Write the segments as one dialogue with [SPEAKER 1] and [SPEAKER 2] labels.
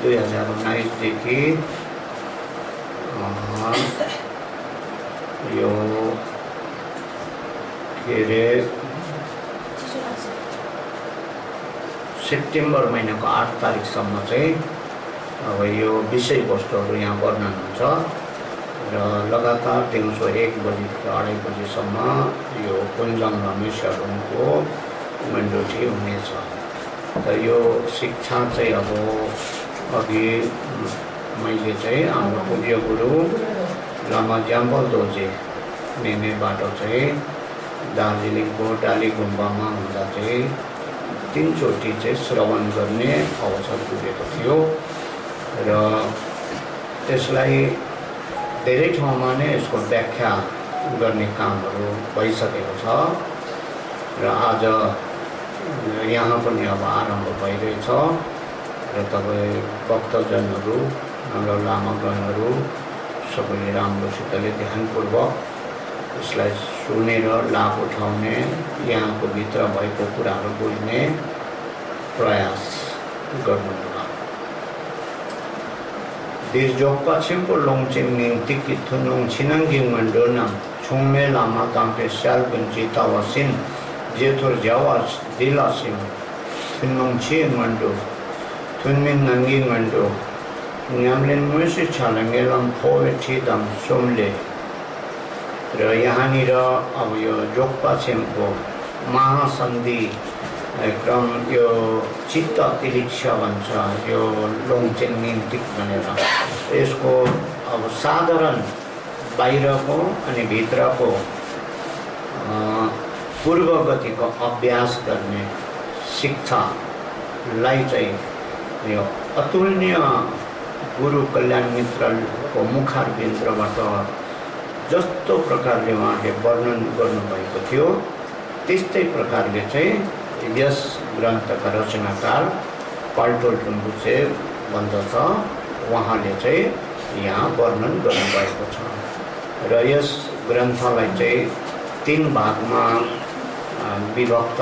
[SPEAKER 1] 2019 देखि यो के अरे सेप्टेम्बर महिनाको 8 तारिकसम्म चाहिँ अब यो विषयवस्तुहरू यहाँ वर्णन हुन्छ र लगातार दिउँसो 1 बजीदेखि 2:30 बजीसम्म यो कुञ्जम रमेशहरूको मण्डोठी हुनेछ। त यो शिक्षा चाहिँ अब अघि मैले चाहिँ हाम्रो पूज्य गुरु लामा ज्याम्बल दोर्जे मेमेबाट चाहिँ दार्जिलिङको डाली गुम्बामा हुँदा चाहिँ 3 चोटि चाहिँ श्रवण गर्ने अवसर पुगेको थियो र त्यसलाई धेरै ठाउँमा नै यसको व्याख्या गर्ने कामहरू भइसकेको छ र आज यहाँ पनि अब आरम्भ भइरहेछ र तपाईँ भक्तजनहरू हाम्रो लामागणहरू सबैले राम्रोसितले ध्यानपूर्वक यसलाई सुनेर लाभ उठाउने यहाँको भित्र भएको कुराहरू बुझ्ने प्रयास गर्नुहोला। Disjokpa simpo longchen ning tiki thunung chinang ging mandonam chungme lama tampe sal bunchi tawasin jethur jawas dilasim thunung chin mando thunmin nangi mando nyamlen musi chalangelam phowe thidam somle र यहाँनिर अब यो जोक्पा छिमको महासन्धि क्रम यो चित्त तिलिक्ष भन्छ यो लोङचेन निन्तिक भनेर यसको अब साधारण बाहिरको अनि भित्रको पूर्व गतिको अभ्यास गर्ने शिक्षालाई चाहिँ यो अतुलनीय गुरु कल्याण मित्रको मुखारविन्द्रबाट जस्तो प्रकारले उहाँले वर्णन गर्नुभएको थियो त्यस्तै प्रकारले चाहिँ यस ग्रन्थका रचनाकार पाल्टोल टुम्बुचे भन्दछ उहाँले चाहिँ यहाँ वर्णन गर्नुभएको छ र यस ग्रन्थलाई चाहिँ 3 भागमा विभक्त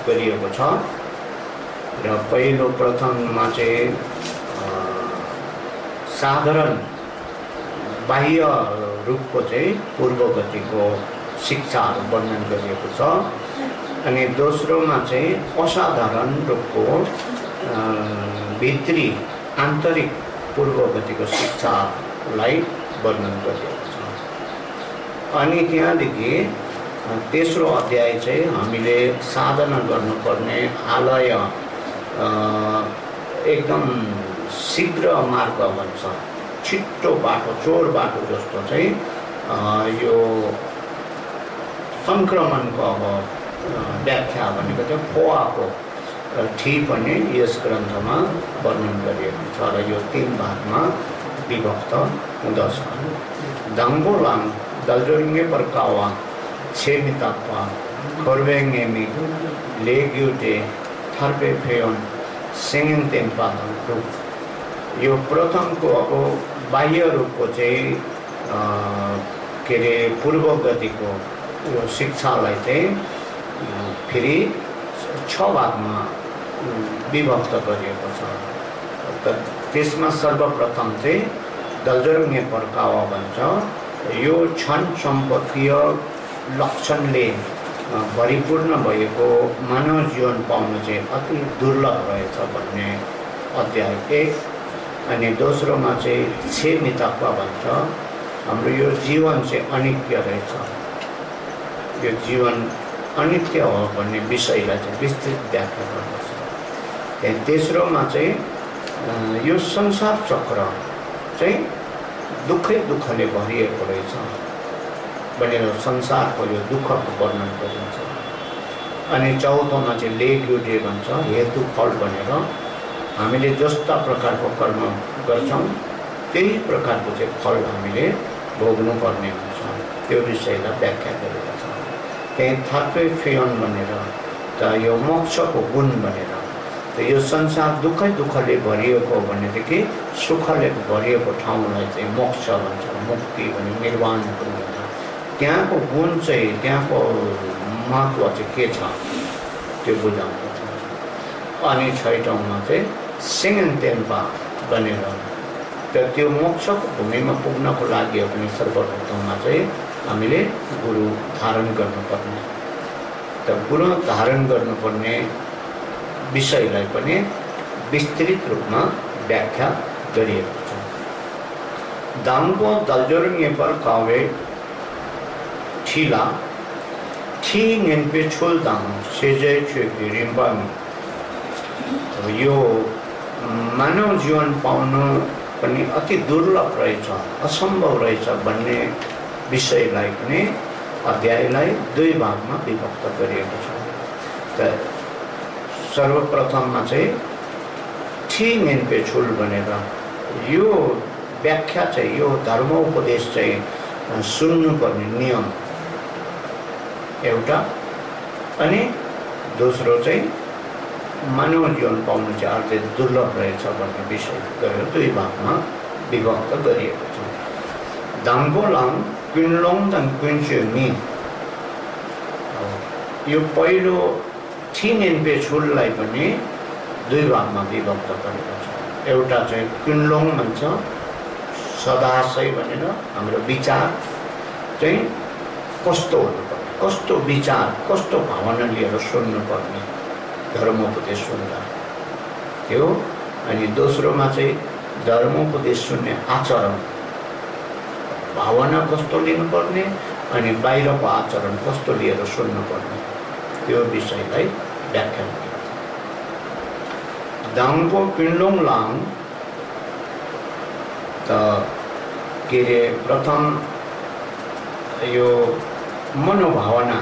[SPEAKER 1] गरिएको छ र पहिलो प्रथममा चाहिँ साधारण बाह्य रूपको चाहिँ पूर्व गतिको शिक्षाहरू वर्णन गरिएको छ अनि दोस्रोमा चाहिँ असाधारण रूपको भित्री आन्तरिक पूर्व गतिको शिक्षालाई वर्णन गरिएको छ। अनि त्यहाँदेखि तेस्रो अध्याय चाहिँ हामीले साधना गर्नुपर्ने आलय एकदम शीघ्र मार्ग भन्छ छिट्टो बाटो चोर बाटो जस्तो चाहिँ यो सङ्क्रमणको अब व्याख्या भनेको चाहिँ फोवाको ठी पनि यस ग्रन्थमा वर्णन गरिएको छ र यो 3 भागमा विभक्त हुँदछ। दाङ्गोलाङ दल्जोरिङ्गे पर्कावा छेमिताप्पा खोर्वेङ्गेमी लेग्युटे थर्पे फेयोन सेङेन तेम्पादु यो प्रथमको अब बाह्य रूपको चाहिँ के अरे पूर्व गतिको यो शिक्षालाई चाहिँ फेरि 6 भागमा विभक्त गरिएको छ। त्यसमा सर्वप्रथम चाहिँ दल्जोरिङ्गे पर्कावा भन्छ यो क्षण सम्पत्तिय लक्षणले भरिपूर्ण भएको मानव जीवन पाउनु चाहिँ अति दुर्लभ रहेछ भन्ने अध्याय 1 अनि दोस्रोमा चाहिँ छे मिताप्पा भन्छ हाम्रो यो जीवन चाहिँ अनित्य रहेछ यो जीवन अनित्य हो भन्ने विषयलाई चाहिँ विस्तृत व्याख्या गर्दछ। त्यहाँ तेस्रोमा चाहिँ यो संसार चक्र चाहिँ दुःखले भरिएको रहेछ भनेर संसारको यो दुःखको वर्णन गरिन्छ। अनि चौथोमा चाहिँ लेग्युटे भन्छ हेतु फल भनेर हामीले जस्ता प्रकारको कर्म गर्छौँ त्यही प्रकारको चाहिँ फल हामीले भोग्नु पर्ने हुन्छ त्यो विषयलाई व्याख्या गरेको छ। त्यही थर्पे फेयोन भनेर त यो मोक्षको गुण भनेर त यो संसार दुःखले भरिएको भनेदेखि सुखले भरिएको ठाउँलाई चाहिँ मोक्ष भन्छ मुक्ति भने निर्वाण पनि भन्छ। त्यहाँको गुण चाहिँ त्यहाँको महत्त्व चाहिँ के छ त्यो बुझाउँछ। अनि 6औँमा चाहिँ सेङेन तेम्पा बनेर त्यो मोक्षको भूमिमा पुग्नको लागि पनि सर्वप्रथममा चाहिँ हामीले गुरु धारण गर्नुपर्ने, त गुरु धारण गर्नुपर्ने विषयलाई पनि विस्तृत रूपमा व्याख्या गरिएको छ। दाङको दलजोरङ पर कावे ठिला ठी नेनपे छोल दाङ सेजय छुकी रिम्बामी। अब यो मानव जीवन पाउन पनि अति दुर्लभ रहेछ, असम्भव रहेछ भन्ने विषयलाई पनि अध्यायलाई दुई भागमा विभक्त गरिएको छ। त सर्वप्रथममा चाहिँ ठी नेनपे छुल भनेर यो व्याख्या चाहिँ यो धर्मोपदेश चाहिँ सुन्नुपर्ने नियम एउटा, अनि दोस्रो चाहिँ मानव जीवन पाउनु चाहिँ अझै दुर्लभ रहेछ भन्ने विषय गरेर दुई भागमा विभक्त गरिएको छ। दाङको लाङ क्विनलोङ दाङ क्विन्चुमी, यो पहिलो थिनेनपे छुललाई पनि दुई भागमा विभक्त गरेको छ। एउटा चाहिँ क्विनलोङ भन्छ सदाशय भनेर, हाम्रो विचार चाहिँ कस्तो हुनुपर्ने, कस्तो विचार कस्तो भावना लिएर सुन्नुपर्ने धर्मोपदेश सुन्दा त्यो, अनि दोस्रोमा चाहिँ धर्मोपदेश सुन्ने आचरण भावना कस्तो लिनुपर्ने अनि बाहिरको आचरण कस्तो लिएर सुन्नुपर्ने त्यो विषयलाई व्याख्या गरिन्छ। दाङको क्विनलोङ लाङ त के अरे प्रथम यो मनोभावना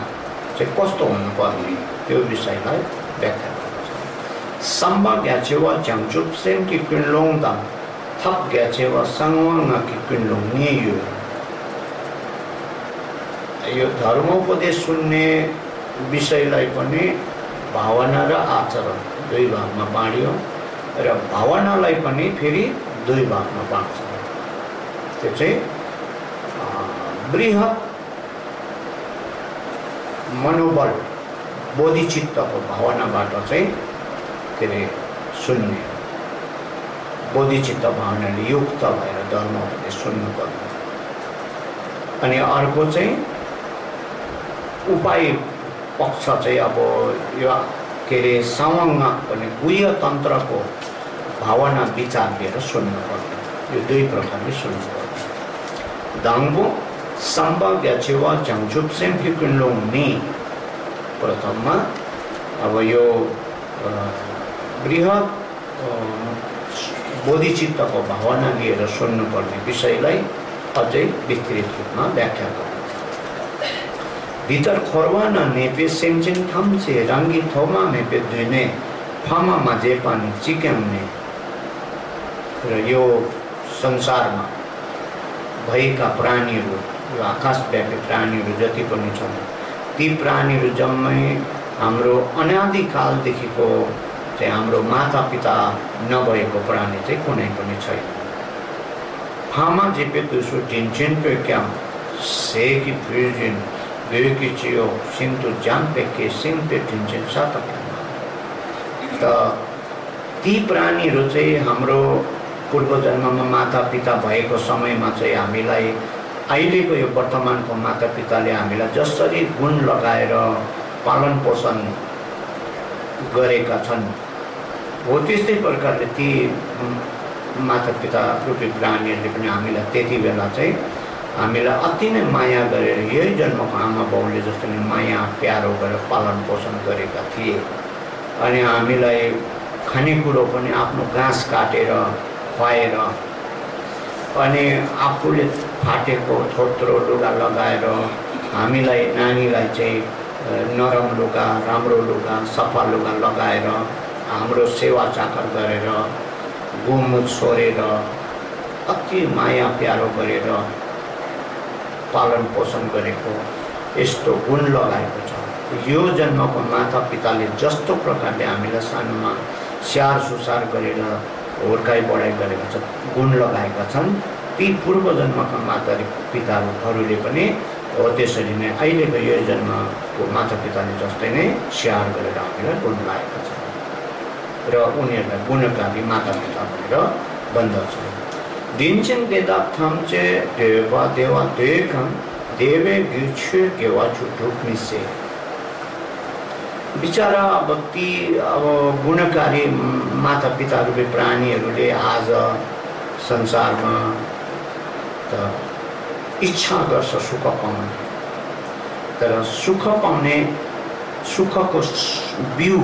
[SPEAKER 1] चाहिँ कस्तो हुनुपर्ने त्यो विषयलाई व्याख्या गर्छ। सम्बा ग्याचेवा झ्याङचुप सेम कि क्विनलोङ दाङ थप ग्याचेवा साङवाङ कि क्विनलोङ नियो। यो धर्मोपदेश सुन्ने विषयलाई पनि भावना र आचरण दुई भागमा बाँडियो र भावनालाई पनि फेरि दुई भागमा बाँड्छ। त्यो चाहिँ बृहत मनोबल बोधिचित्तको भावनाबाट चाहिँ के अरे सुन्ने, बोधिचित्त भावनाले युक्त भएर धर्मोपदेश सुन्नुपर्ने। अनि अर्को चाहिँ उपाय पक्ष चाहिँ अब यो के अरे सावाङ्ग भन्ने गुह्य तन्त्रको भावना विचार लिएर सुन्नुपर्ने, यो दुई प्रकारले सुन्नुपर्ने। दाङबो सम्बा ग्याचेवा झ्याङचुप सेम कि क्विनलोङ नि, प्रथममा अब यो बृहत बोधिचित्तको भावना लिएर सुन्नुपर्ने विषयलाई अझै विस्तृत रूपमा व्याख्या गर्नु। भित्र खोरवाना नेपे सेमचिन थम्से राङ्गी थोमा नेपे दुने फामा माझे पानी चिक्याउने। र यो संसारमा भएका प्राणीहरू, यो आकाशव्यापी प्राणीहरू जति पनि छन् ती प्राणीहरू जम्मै हाम्रो अनादिकालदेखिको चाहिँ हाम्रो माता पिता नभएको प्राणी चाहिँ कुनै पनि छैन। फामा जेपे दुसो टिन्चिन पे क्या से कि फिर्जिन गयो कि चियो सिन्टु जाम पे के सिङ पे टिन्चिन सात। त ती प्राणीहरू चाहिँ हाम्रो पूर्व जन्ममा माता पिता भएको समयमा चाहिँ हामीलाई अहिलेको यो वर्तमानको माता पिताले हामीलाई जसरी गुण लगाएर पालन पोषण गरेका छन् हो त्यस्तै प्रकारले ती माता पिता रूपी प्राणीहरूले पनि हामीलाई त्यति बेला चाहिँ हामीलाई अति नै माया गरेर यही जन्मको आमा बाउले जस्तो नै माया प्यारो गरेर पालन पोषण गरेका थिए। अनि हामीलाई खानेकुरो पनि आफ्नो घाँस काटेर खुवाएर अनि आफूले फाटेको थोत्रो लुगा लगाएर हामीलाई नानीलाई चाहिँ नरम लुगा, राम्रो लुगा, सफा लुगा लगाएर हाम्रो सेवा चाकर गरेर गोमुत सोरेर अति माया प्यारो गरेर पालन पोषण गरेको यस्तो गुण लगाएको छ। यो जन्मको माता पिताले जस्तो प्रकारले हामीलाई सानोमा स्याहार सुसार गरेर हुर्काइ बढाइ गरेका छन्, गुण लगाएका छन्, ती पूर्व जन्मका माता पिताहरूले पनि हो त्यसरी नै अहिलेको यो जन्मको माता पिताले जस्तै नै स्याहार गरेर हामीलाई गुण लगाएका छन् र उनीहरूलाई गुणकारी माता पिता भनेर बन्दछ दिन्छन् देदा थाम्चे देवा देवा देखम देवे गिछु गेवा छुटुक मिसे बिचारा अब ती अब गुणकारी माता पिता रूपी प्राणीहरूले आज संसारमा त इच्छा गर्छ सुख पाउने तर सुख पाउने सुखको बिउ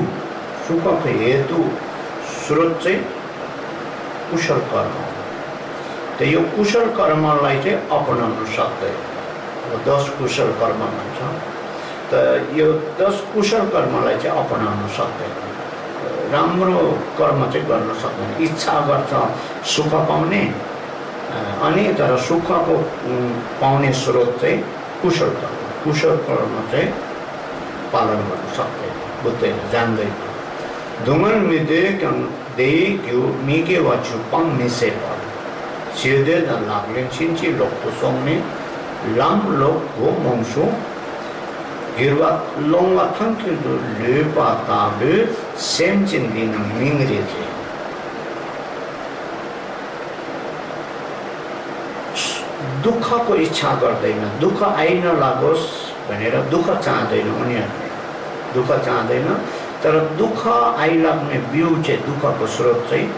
[SPEAKER 1] सुखको हेतु स्रोत चाहिँ कुशल कर्म त यो कुशल कर्मलाई चाहिँ अपनाउन सक्दैन 10 कुशल कर्म भन्छ त यो 10 कुशल कर्मलाई चाहिँ अपनाउन सक्दैन राम्रो कर्म चाहिँ गर्न सक्दैन इच्छा गर्छ सुख पाउने अनि तर सुखको पाउने स्रोत चाहिँ कुशल कर्म चाहिँ पालन गर्न सक्दैन बुझ्दैन जान्दैन दुमल मिदे कम दे क्यु मिगे वाचु पङ मिसे पर सिदे द लाग्लेन छिन्ची लोक तो सोंगने लाम लोक वो मोंसो गिरवा लोंगवा थंक्यु दु लेपा ताबे सेम चिन्दिन मिंगरे थे दुख को इच्छा गर्दैन दुख आइन लागोस् भनेर दुख चाहदैन उनीहरुले दुख चाहदैन तर दुख आइलाग्ने बिउ चाहिँ दुखको स्रोत चाहिँ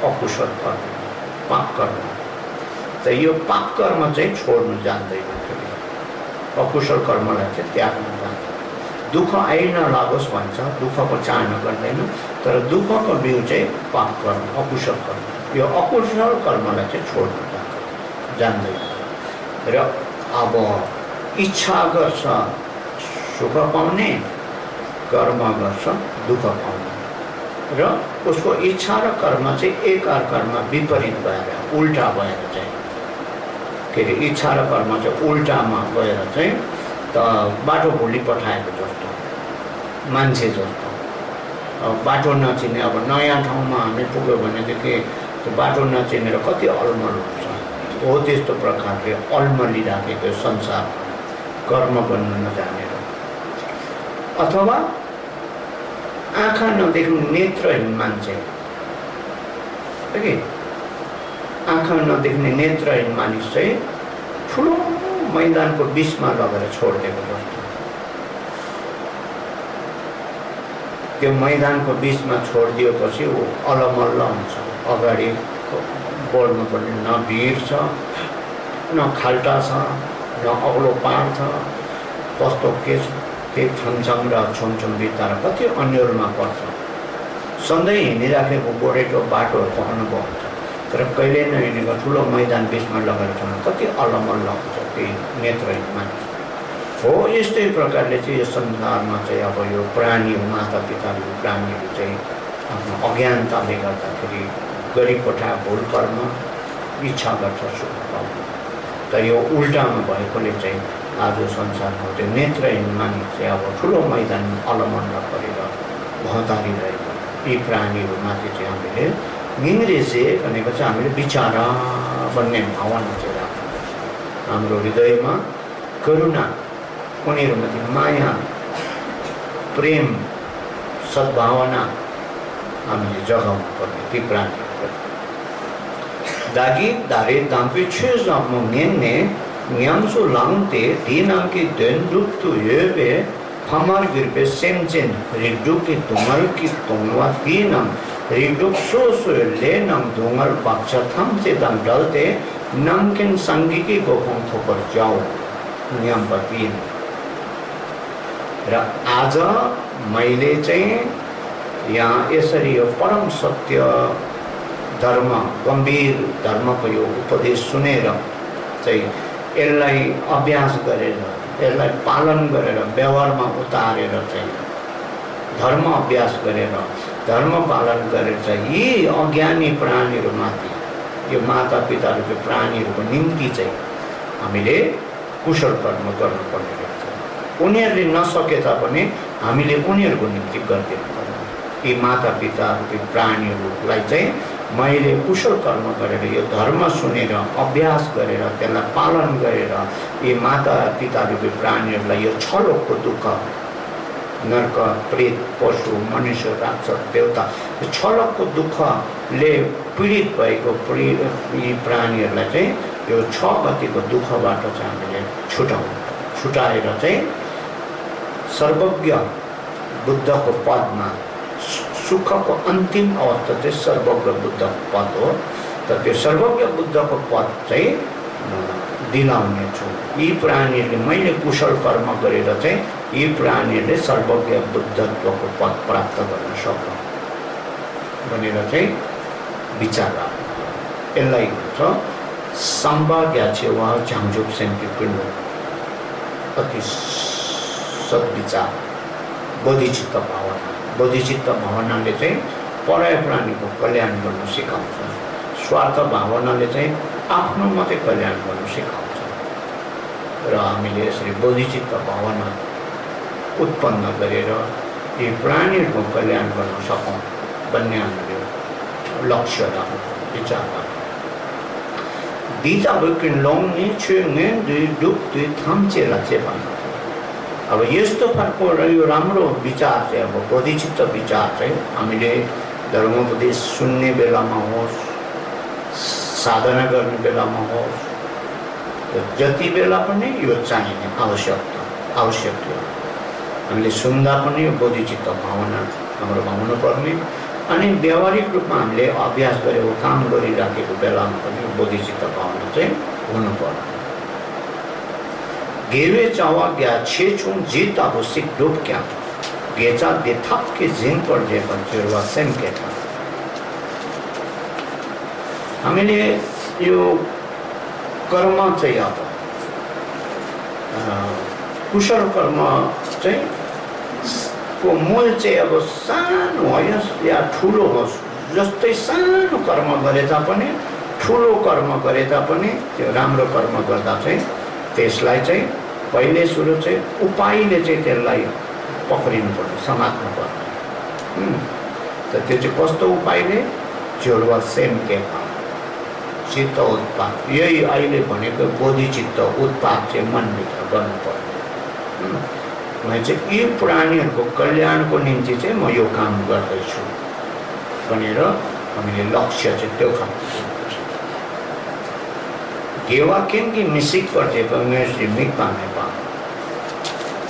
[SPEAKER 1] अकुशल कर्म पाप कर्म त यो पाप कर्म चाहिँ छोड्नु जान्दैन फेरि अकुशल कर्मलाई चाहिँ त्याग्नु जान्दैन दुख आइन लागोस् भन्छ दुखको चाहना गर्दैन तर दुखको बिउ चाहिँ पाप कर्म अकुशल कर्म यो अकुशल कर्मलाई चाहिँ छोड्नु जान्दैन र अब इच्छा गर्छ सुख पाउने कर्म गर्छ दुख पाउने र उसको इच्छा र कर्म चाहिँ एक अर्कामा विपरीत भएर उल्टा भएर चाहिँ के अरे इच्छा र कर्म चाहिँ उल्टामा गएर चाहिँ त बाटो भोलि पठाएको जस्तो मान्छे जस्तो बाटो नचिने अब नयाँ ठाउँमा हामी पुग्यो भनेदेखि त्यो बाटो नचिनेर कति अलमल हुन्छ हो त्यस्तो प्रकारले अलमलिराखेको संसार कर्म गर्न नजानेर अथवा आँखा नदेख्ने नेत्रहीन मान्छे आँखा नदेख्ने नेत्रहीन मानिस चाहिँ ठुलो मैदानको बिचमा लगेर छोडिदिएको जस्तो त्यो मैदानको बिचमा छोडिदिएपछि ऊ अलमल्ल हुन्छ अगाडि बढ्नु पर्ने न भिड छ न खाल्टा छ न अग्लो पार छ कस्तो के छ त्यही छमछम र छुमछुम बित्ताएर कति अन्यलमा पर्छ सधैँ हिँडिराखेको गोरेटो बाटोहरूको अनुभव हुन्छ तर कहिले नहिँडेको ठुलो मैदान बिचमा लगेर छ कति अलमल्ल हुन्छ त्यही नेत्रहीन मानिस हो यस्तै प्रकारले चाहिँ यो संसारमा चाहिँ अब यो प्राणी माता पिताहरू प्राणीहरू चाहिँ आफ्नो अज्ञानताले गर्दाखेरि गरिपठा भुल कर्म इच्छा गर्छ सुख पाउने तर यो उल्टामा भएकोले चाहिँ आज संसारमा त्यो नेत्रहीन मानिस चाहिँ अब ठुलो मैदानमा अलमल्ल परेर भतारिरहेको यी प्राणीहरूमाथि चाहिँ हामीले निङ्ग्रेजे भनेको चाहिँ हामीले विचारा भन्ने भावना चाहिँ राख्नुपर्छ हाम्रो हृदयमा करुणा उनीहरूमाथि माया प्रेम सद्भावना हामीले जगाउनु पर्ने ती प्राणी दागी दारे दाम्पे छेज आफ्नो नेन्ने न्याम्सो लाङते दिनांकी देन्दुक तु येबे फमर गिरबे सेमचेन रिडुक की तुमल की तुमवा तीनम रिडुक सो सो लेनम दुंगल पक्ष थमचे दम डलते नमकिन संगी की गोपन थोपर जाओ नियम पतीन र आज मैले चाहिँ यहाँ यसरी यो परम सत्य धर्म गंभीर धर्म को यो उपदेश सुनेर चाहिँ यसलाई अभ्यास गरेर यसलाई पालन गरेर व्यवहारमा उतारेर चाहिँ धर्म अभ्यास गरेर धर्म पालन गरेर चाहिँ यी अज्ञानी प्राणीहरूमाथि यो माता पिताहरूको प्राणीहरूको निम्ति चाहिँ हामीले कुशल कर्म गर्नुपर्ने रहेछ उनीहरूले नसके तापनि हामीले उनीहरूको निम्ति गरिदिनु पर्ने यी माता पिताहरूको प्राणीहरूलाई चाहिँ मैले कुशल कर्म गरेर यो धर्म सुनेर अभ्यास गरेर त्यसलाई पालन गरेर यी माता पितारूपी प्राणीहरूलाई यो छलोकको दुःख नरक प्रेत पशु मनुष्य राक्षस देवता यो छलोकको दुःखले पीडित भएको यी प्राणीहरूलाई चाहिँ यो 6 गतिको दुःखबाट चाहिँ हामीले छुटाएर चाहिँ सर्वज्ञ बुद्धको पदमा सुखको अन्तिम अवस्था चाहिँ सर्वज्ञ बुद्धको पद हो। त त्यो सर्वज्ञ बुद्धको पद चाहिँ दिलाउने छु। यी प्राणीहरूले मैले कुशल कर्म गरेर चाहिँ यी प्राणीहरूले सर्वज्ञ बुद्धत्वको पद प्राप्त गर्न सक्छ भनेर चाहिँ विचार राख्नु। यसलाई भन्छ सम्भाग्याचे वा झाङझुप सेन्टिपिन्ड अति सद्विचार बोधिचित्त भावना। बोधिचित्त भावनाले चाहिँ पराय प्राणीको कल्याण गर्न सिकाउँछ। स्वार्थ भावनाले चाहिँ आफ्नो मात्रै कल्याण गर्न सिकाउँछ। र हामीले यसरी बोधिचित्त भावना उत्पन्न गरेर यी प्राणीहरूको कल्याण गर्न सकौँ भन्ने हामीले लक्ष्य राख्नु, विचार राख्नु। दिता बुकिन लोङनी छुङेन दुई डुक दुई थाम्चेला चाहिँ भन्नु। अब यस्तो खालको यो राम्रो विचार चाहिँ अब बोधिचित्त विचार चाहिँ हामीले धर्मोपदेश सुन्ने बेलामा होस्, साधना गर्ने बेलामा होस्, जति बेला पनि यो चाहिने आवश्यक हो। हामीले सुन्दा पनि यो बोधिचित्त भावना हाम्रो हुनुपर्ने, अनि व्यावहारिक रूपमा हामीले अभ्यास गरेको काम गरिराखेको बेलामा पनि बोधिचित्त भावना चाहिँ हुनुपर्ने। गेवे चावा ग्या छे छुङ जित अब सिक डुब क्या गेचा दे थप के जिन पर जे बन्चुरवा सेम के था। हामीले यो कर्म चाहिँ अब कुशल कर्म चाहिँ को मूल चाहिँ अब सानो होस् या ठुलो होस्, जस्तै सानो कर्म गरे तापनि ठुलो कर्म गरे तापनि त्यो राम्रो कर्म गर्दा चाहिँ त्यसलाई चाहिँ पहिले सुरु चाहिँ उपायले चाहिँ त्यसलाई पक्रिनु पर्छ, समात्नु पर्छ। त त्यो चाहिँ कस्तो उपायले? जोडवा सेम के चित्त उत्पाद, यही अहिले भनेको बोधिचित्त उत्पाद चाहिँ मनभित्र गर्नुपर्छ। म चाहिँ यी प्राणीहरूको कल्याणको निम्ति चाहिँ म यो काम गर्दैछु भनेर हामीले लक्ष्य चाहिँ त्यो खालको गेवा केन्की मिसिक पर्छ मिक पाने पा।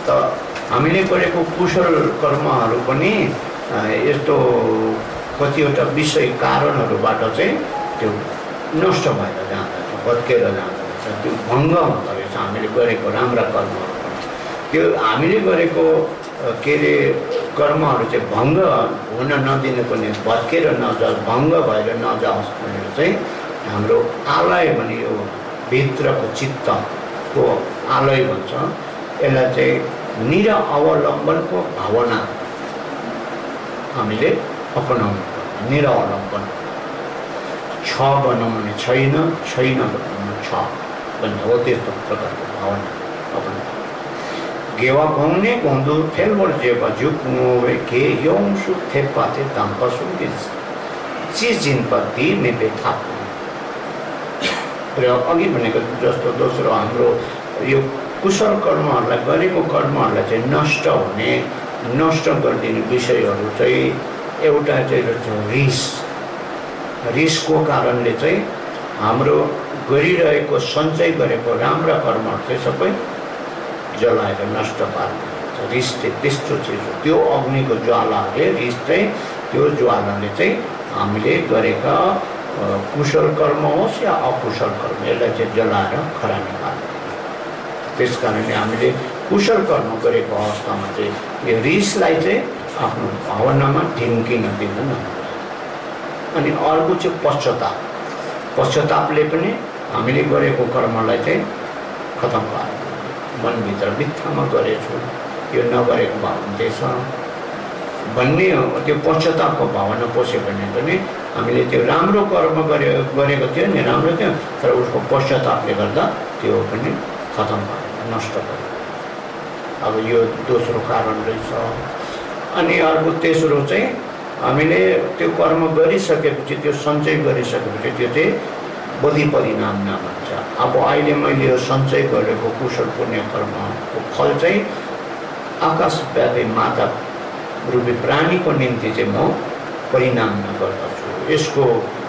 [SPEAKER 1] त हामीले गरेको कुशल कर्महरू पनि यस्तो कतिवटा विषय कारणहरूबाट चाहिँ त्यो नष्ट भएर जाँदछ, भत्केर जाँदछ, त्यो भङ्ग हुँदो रहेछ। हामीले गरेको राम्रा कर्महरू त्यो हामीले गरेको के अरे कर्महरू चाहिँ भङ्ग हुन नदिनु पनि, भत्केर नजाओस्, भङ्ग भएर नजाओस् भनेर चाहिँ हाम्रो आलय भने यो भित्रको चित्तको आलय भन्छ। यसलाई चाहिँ निर अवलम्बनको भावना हामीले अपनाउनु पर्छ। निर अवलम्बन छ बनाउनु छैन, छैन बनाउनु छ भन्ने हो, त्यस्तो प्रकारको भावना अपनाउनु। गेवा घुम्ने घुम्दो फेलवर जेवा झुक्नु के यौसु थेपाते दाम्पसु चिजिनपति मेपे थाप्नु। र अघि भनेको जस्तो दोस्रो हाम्रो यो कुशल कर्महरूलाई गरेको कर्महरूलाई चाहिँ नष्ट हुने, नष्ट गरिदिने विषयहरू चाहिँ एउटा चाहिँ रिस। रिसको कारणले चाहिँ हाम्रो गरिरहेको सञ्चय गरेको राम्रा कर्महरू चाहिँ सबै जलाएर नष्ट पार्ने। रिस चाहिँ त्यस्तो चिज हो। त्यो अग्निको ज्वालाले, रिस चाहिँ त्यो ज्वालाले चाहिँ हामीले गरेका कुशल कर्म होस् या अकुशल कर्म यसलाई चाहिँ जलाएर खरानी पार्ने। त्यस कारणले हामीले कुशल कर्म गरेको अवस्थामा चाहिँ यो रिसलाई चाहिँ आफ्नो भावनामा ढिम्किन दिँदैन। अनि अर्को चाहिँ पश्चाताप। पश्चातापले पनि हामीले गरेको कर्मलाई चाहिँ खतम पार्छ। मनभित्र बित्थामा गरेछु, यो नगरेको भाव हुँदैछ भन्ने त्यो पश्चातापको भावना पस्यो भने पनि हामीले त्यो राम्रो कर्म गरेको थियो नि, राम्रो थियो, तर उसको पश्चातापले गर्दा त्यो पनि खतम भयो, नष्ट भयो। अब यो दोस्रो कारण रहेछ। अनि अर्को तेस्रो चाहिँ हामीले त्यो कर्म गरिसकेपछि, त्यो सञ्चय गरिसकेपछि त्यो चाहिँ बोधि परिणाम भन्छ। अब अहिले मैले यो सञ्चय गरेको कुशल पुण्य कर्मको फल चाहिँ आकाशव्यापी माता रूपी प्राणीको निम्ति चाहिँ म परिणाम गर्दछु। यसको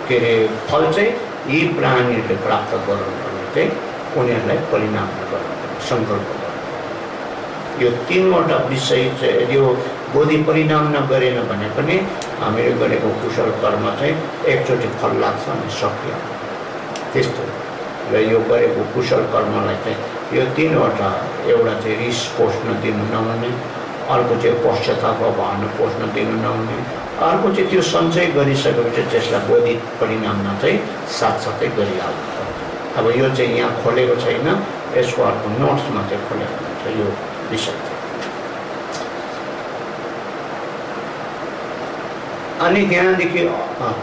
[SPEAKER 1] के अरे फल चाहिँ यी प्राणीहरूले प्राप्त गरून् भने चाहिँ उनीहरूलाई परिणाम गर्नु सङ्कल्प गर्नु। यो तीनवटा विषय चाहिँ यो बोधि परिणाम नगरेन भने पनि हामीले गरेको कुशल कर्म चाहिँ एकचोटि फल लाग्छ अनि सकियो त्यस्तो। र यो गरेको कुशल कर्मलाई चाहिँ यो तीनवटा, एउटा चाहिँ रिस पोष्न दिनु नहुने, अर्को चाहिँ पश्चाताप भावना पोष्न दिनु नहुने, अर्को चाहिँ त्यो सञ्चय गरिसकेपछि त्यसलाई बोधि परिणाममा चाहिँ साथसाथै गरिहाल्नु। अब यो चाहिँ यहाँ खोलेको छैन, यसको अर्को नोट्समा चाहिँ खोलेको हुन्छ यो विषय। अनि त्यहाँदेखि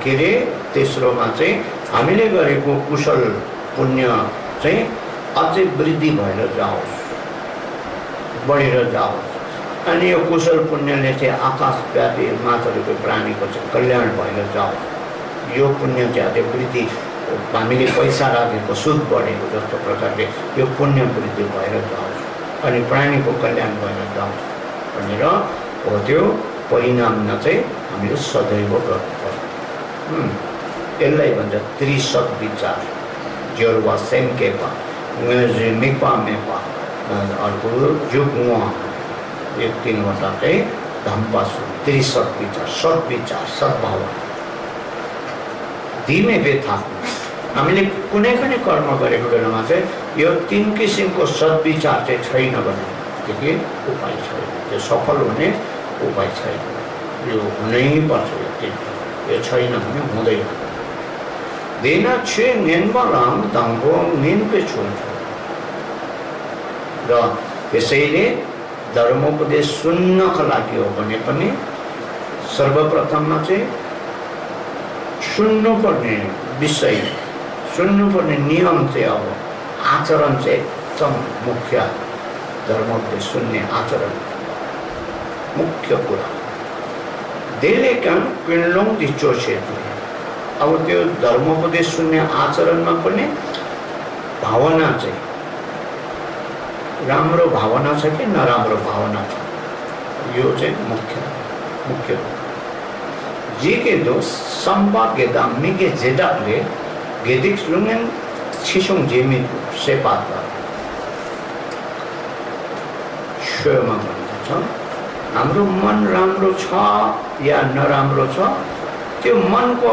[SPEAKER 1] के अरे तेस्रोमा चाहिँ हामीले गरेको कुशल पुण्य चाहिँ अझै वृद्धि भएर जाओस्, बढेर जाओस्। अनि यो कुशल पुण्यले चाहिँ आकाशव्यापी मात्रको प्राणीको चाहिँ कल्याण भएर जाओस्। यो पुण्य चाहिँ अझै वृद्धि, हामीले पैसा राखेको सुद बढेको जस्तो प्रकारले यो पुण्य वृद्धि भएर जाओस् अनि प्राणीको कल्याण भएर जाओस् भनेर हो त्यो परिणाम चाहिँ हामीले सदैव गर्नुपर्छ। यसलाई भन्छ त्रिसत विचार, जोरवा सेन्केपा निपा मेपा, अर्को जुगुवा, यो तीनवटा चाहिँ धम्पासु त्रिसत विचार, सद्विचार, सद्भावना धीमे व्यथा। हामीले कुनै पनि कर्म गरेको बेलामा चाहिँ यो तीन किसिमको सद्विचार चाहिँ छैन भनेदेखि उपाय छैन, त्यो सफल हुने उपाय छैन। यो हुनैपर्छ, यो छैन भने हुँदैन। देना छे नेनबलाम दङ्गो नेनपे छोड्छ। र त्यसैले धर्मोपदेश सुन्नका लागि हो भने पनि सर्वप्रथममा चाहिँ सुन्नुपर्ने विषय, सुन्नुपर्ने नियम चाहिँ अब आचरण चाहिँ एकदम मुख्य। धर्मोपदेश सुन्ने आचरण मुख्य कुरा। देले काम किन्लोङ दिचो क्षेत्र। अब त्यो धर्मोपदेश सुन्ने आचरणमा पनि भावना चाहिँ राम्रो भावना छ कि नराम्रो भावना छ, यो चाहिँ मुख्य। जिके दोष सम्भाव्यता मिगे जेडाले गेदिक लुङेन छिसोङ जेमी सेपाता श्वेमा भन्दछ हाम्रो मन राम्रो छ या नराम्रो छ, त्यो मनको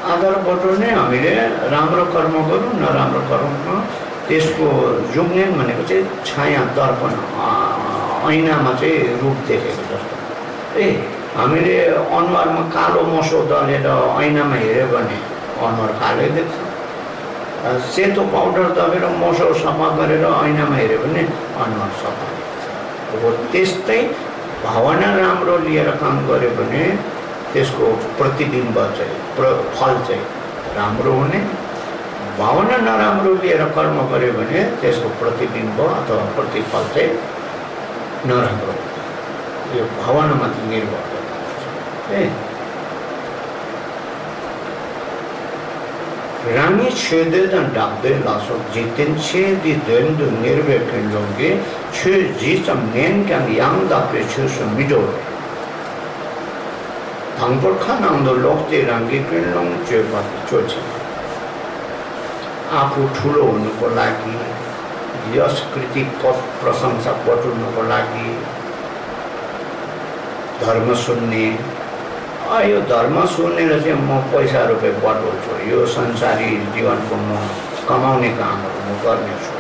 [SPEAKER 1] आधारबाट नै हामीले राम्रो कर्म गरौँ नराम्रो कर्म। त्यसको जुग्नेन भनेको चाहिँ छाया दर्पण, ऐनामा चाहिँ रूप देखेको जस्तो। हामीले अनुहारमा कालो मसो दलेर ऐनामा हेऱ्यो भने अनुहार कालै देख्छ। सेतो पाउडर दलेर मसो सफा गरेर ऐनामा हेऱ्यो भने अनुहार सफा देख्छ। हो त्यस्तै भावना राम्रो लिएर काम गर्यो भने त्यसको प्रतिबिम्ब चाहिँ फल चाहिँ राम्रो हुने। भावना नराम्रो लिएर कर्म गर्यो भने त्यसको प्रतिबिम्ब अथवा प्रतिफल चाहिँ नराम्रो। यो भावनामाथि निर्भर गर्छ। रानी छेदेदन डाक्दै लासो जितेन छेदी द्वन्द निर्वेकनलोगे छे जिसम नेन क्याङ याङ दाप्रे छुसो मिडो धाङपर्खा नाउँदो लोक्ते राङ्गी किनलोङ चेपाती चोचे। आफू ठुलो हुनुको लागि, यश कृति प्रशंसा बटुल्नुको लागि धर्म सुन्ने। यो धर्म सुनेर चाहिँ म पैसा रुपियाँ बटुल्छु, यो संसारी जीवनको म कमाउने कामहरू म गर्नेछु,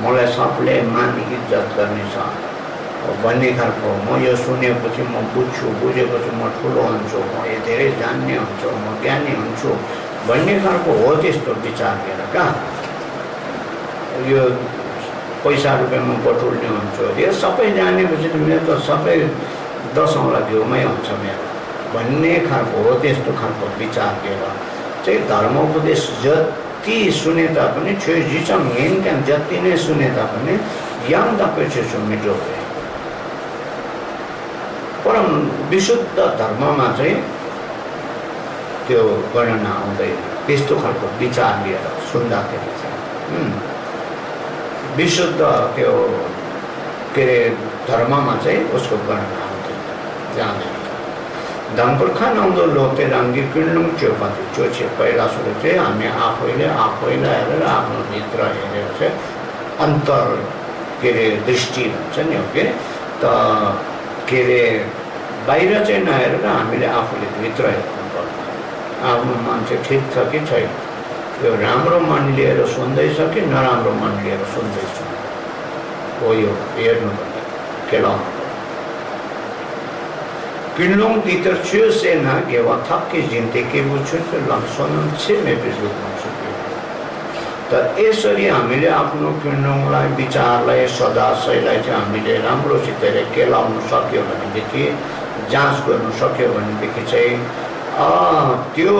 [SPEAKER 1] मलाई सबले मान इज्जत गर्नेछ भन्ने खालको। म यो सुनेपछि म बुझ्छु, बुझेपछि म ठुलो हुन्छु, म धेरै जान्ने हुन्छु, म ज्ञानी हुन्छु भन्ने खालको हो त्यस्तो विचार लिएर क्या। यो पैसा रुपियाँमा बटुल्ने हुन्छ, यो सबै जानेपछि त मेरो त सबै 10 औँला घिउमै हुन्छ मेरो भन्ने खालको हो त्यस्तो खालको विचार लिएर चाहिँ धर्मोपदेश जति सुने तापनि छे जिचम मेन क्यान जति नै सुने तापनि याङ दापेछे मिठो हो। परम विशुद्ध धर्ममा चाहिँ त्यो गणना आउँदैन, त्यस्तो खालको विचार लिएर सुन्दाखेरि चाहिँ विशुद्ध त्यो के अरे धर्ममा चाहिँ उसको गणना आउँदैन, जाँदैन। धनपुर्खा नौदो लोते रङ्गी किन्लुङ चोपाती चोचे पहिला सुरु चाहिँ हामी आफैले हेरेर आफ्नो भित्र हेरेर चाहिँ अन्तर के अरे दृष्टि हुन्छ नि हो के त के अरे बाहिर चाहिँ नहेरेर हामीले आफूले भित्र हेर्नुपर्छ आफ्नो मान्छे ठिक छ कि छैन यो राम्रो मन लिएर सुन्दैछ कि नराम्रो मन लिएर सुन्दैछ हो यो हेर्नुपर्ने केलाउनु किन्लुङ भित्र छु सेना गेवा थप्के जिन्ते के बुझ्छु त लम्सनम छे मेपिसु बुझ्छु त यसरी हामीले आफ्नो किन्लुङलाई विचारलाई सदाशयलाई चाहिँ हामीले राम्रोसितले केलाउन सक्यो भनेदेखि जाँच गर्न सक्यो भनेदेखि चाहिँ त्यो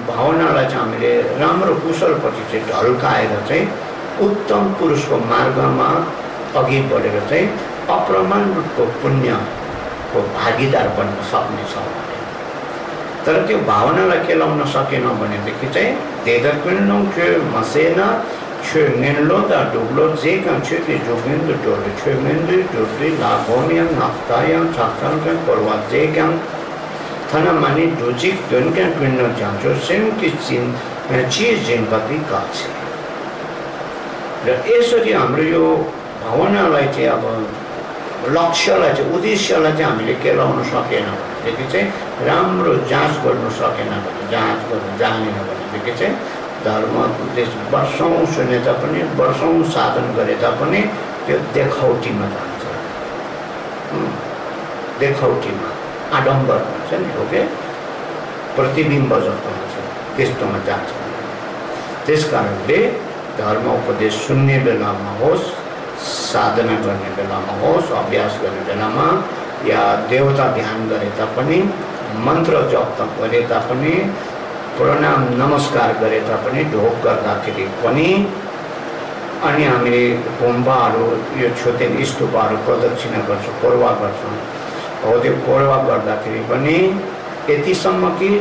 [SPEAKER 1] भावनालाई चाहिँ हामीले राम्रो कुशलपट्टि चाहिँ ढल्काएर चाहिँ उत्तम पुरुषको मार्गमा अघि बढेर चाहिँ अप्रमाण रूपको पुण्यको भागीदार बन्न सक्नेछ तर त्यो भावनालाई केलाउन सकेन भनेदेखि चाहिँ देदर किन्लुङ छु मसेन छु नेन्लो दा डुब्लो जे कां छु कि जोगिन्दु डोले छु मेन्दु डोले लाभोनिया नाफ्ताया छाक्छांका करवा जे कां थाना मानी डोजिक दुनका किन्न जान्छ सेम कि चीज जिनपति काछ र यसरी हाम्रो यो भावनालाई चाहिँ अब लक्ष्यलाई चाहिँ उद्देश्यलाई चाहिँ हामीले केलाउन सकेन भनेदेखि चाहिँ राम्रो जाँच गर्न सकेन भने जाँच गर्न जानेन भनेदेखि चाहिँ धर्म उद्देश्य वर्षौं सुने तापनि वर्षौं साधन गरे तापनि त्यो देखाउटीमा जान्छ देखाउटीमा आडम्बर हुन्छ नि हो के प्रतिबिम्ब जस्तो हुन्छ त्यस्तोमा जान्छ त्यसकारणले धर्म उपदेश सुन्ने बेलामा होस् साधना गर्ने बेलामा होस् अभ्यास गर्ने बेलामा या देवता ध्यान गरे तापनि मन्त्र जप गरे तापनि प्रणाम नमस्कार गरे तापनि ढोक गर्दाखेरि पनि अनि हामीले गुम्बाहरू यो छोटेन स्तूपहरू प्रदक्षिणा गर्छौँ कोरवा गर्छौँ हो त्यो कोरवा गर्दाखेरि पनि यतिसम्म कि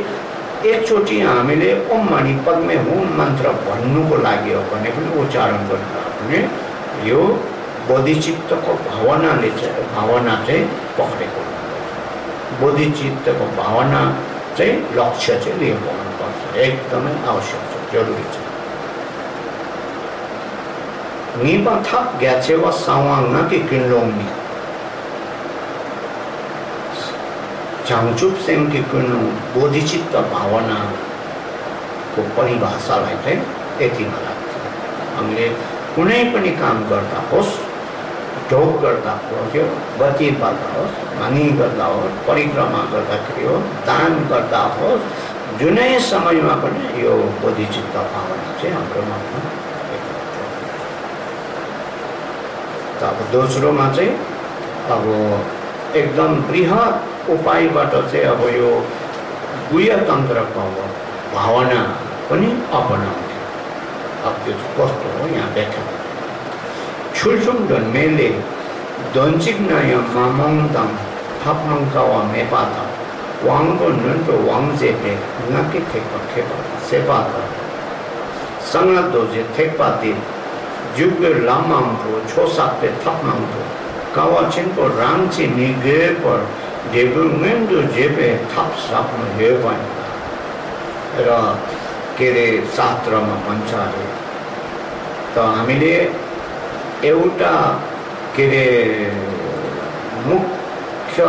[SPEAKER 1] एकचोटि हामीले ओम मणि पद्मे हुम मन्त्र भन्नुको लागि हो भने पनि उच्चारण गर्दा पनि यो बोधिचित्तको भावनाले चाहिँ भावना चाहिँ पक्रेको बोधिचित्तको भावना चाहिँ लक्ष्य चाहिँ लिएको हुनुपर्छ एकदमै आवश्यक छ जरुरी छ निपा थप ग्याछेवा सावाङ कि किन्लोङनी झाङचुप सेम कि किन्लोङ बोधिचित्त भावनाको परिभाषालाई चाहिँ यतिमा लाग्छ हामीले कुनै पनि काम गर्दा होस् ढोक गर्दा होस् यो बत्ती बाल्दा होस् हानि गर्दा होस् परिक्रमा गर्दाखेरि हो दान गर्दा होस् जुनै समयमा पनि यो बोधिचित्त भावना चाहिँ हाम्रो मनमा त अब दोस्रोमा चाहिँ अब एकदम बृहत उपायबाट चाहिँ अब यो गुह्य तन्त्रको भावना पनि अपनाउने अब त्यो कस्तो हो यहाँ व्याख्या छुलछुङ मेले दोन्चिक नय मामङदाङ थाप्मङकावा मेपाता वाङको नुनको वाङजेपे नाके थेक्पा खेपा सेपाता सँगा दोजे थेक्पाती जुगे लामाङको छोसापे थाप्मङको कावाचिनको राङची निगे पर डेबु मेन्दु जेपे थाप साप्नु हे पनि र के अरे शास्त्रमा भन्छ अरे त हामीले एउटा के अरे मुख्य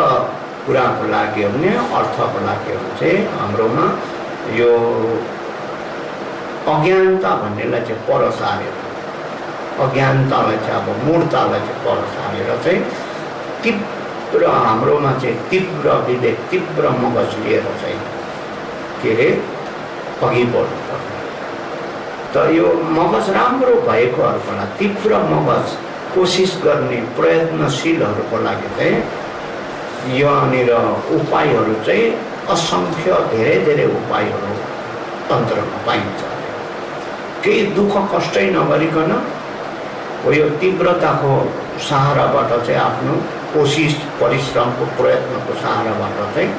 [SPEAKER 1] कुराको लागि हो भने अर्थको लागि हो चाहिँ हाम्रोमा यो अज्ञानता भन्नेलाई चाहिँ पर सारेर अज्ञानतालाई चाहिँ अब मूर्तालाई चाहिँ पर सारेर चाहिँ तीव्र हाम्रोमा चाहिँ तीव्र विवेक तीव्र मगज लिएर चाहिँ के अरे अघि बढ्नुपर्छ त यो मगज राम्रो भएकोहरूलाई तीव्र मगज कोसिस गर्ने प्रयत्नशीलहरूको लागि चाहिँ यहाँनिर उपायहरू चाहिँ असङ्ख्य धेरै धेरै उपायहरू तन्त्रमा पाइन्छ केही दुःख कष्टै नगरिकन हो यो तीव्रताको सहाराबाट चाहिँ आफ्नो कोसिस परिश्रमको प्रयत्नको सहाराबाट चाहिँ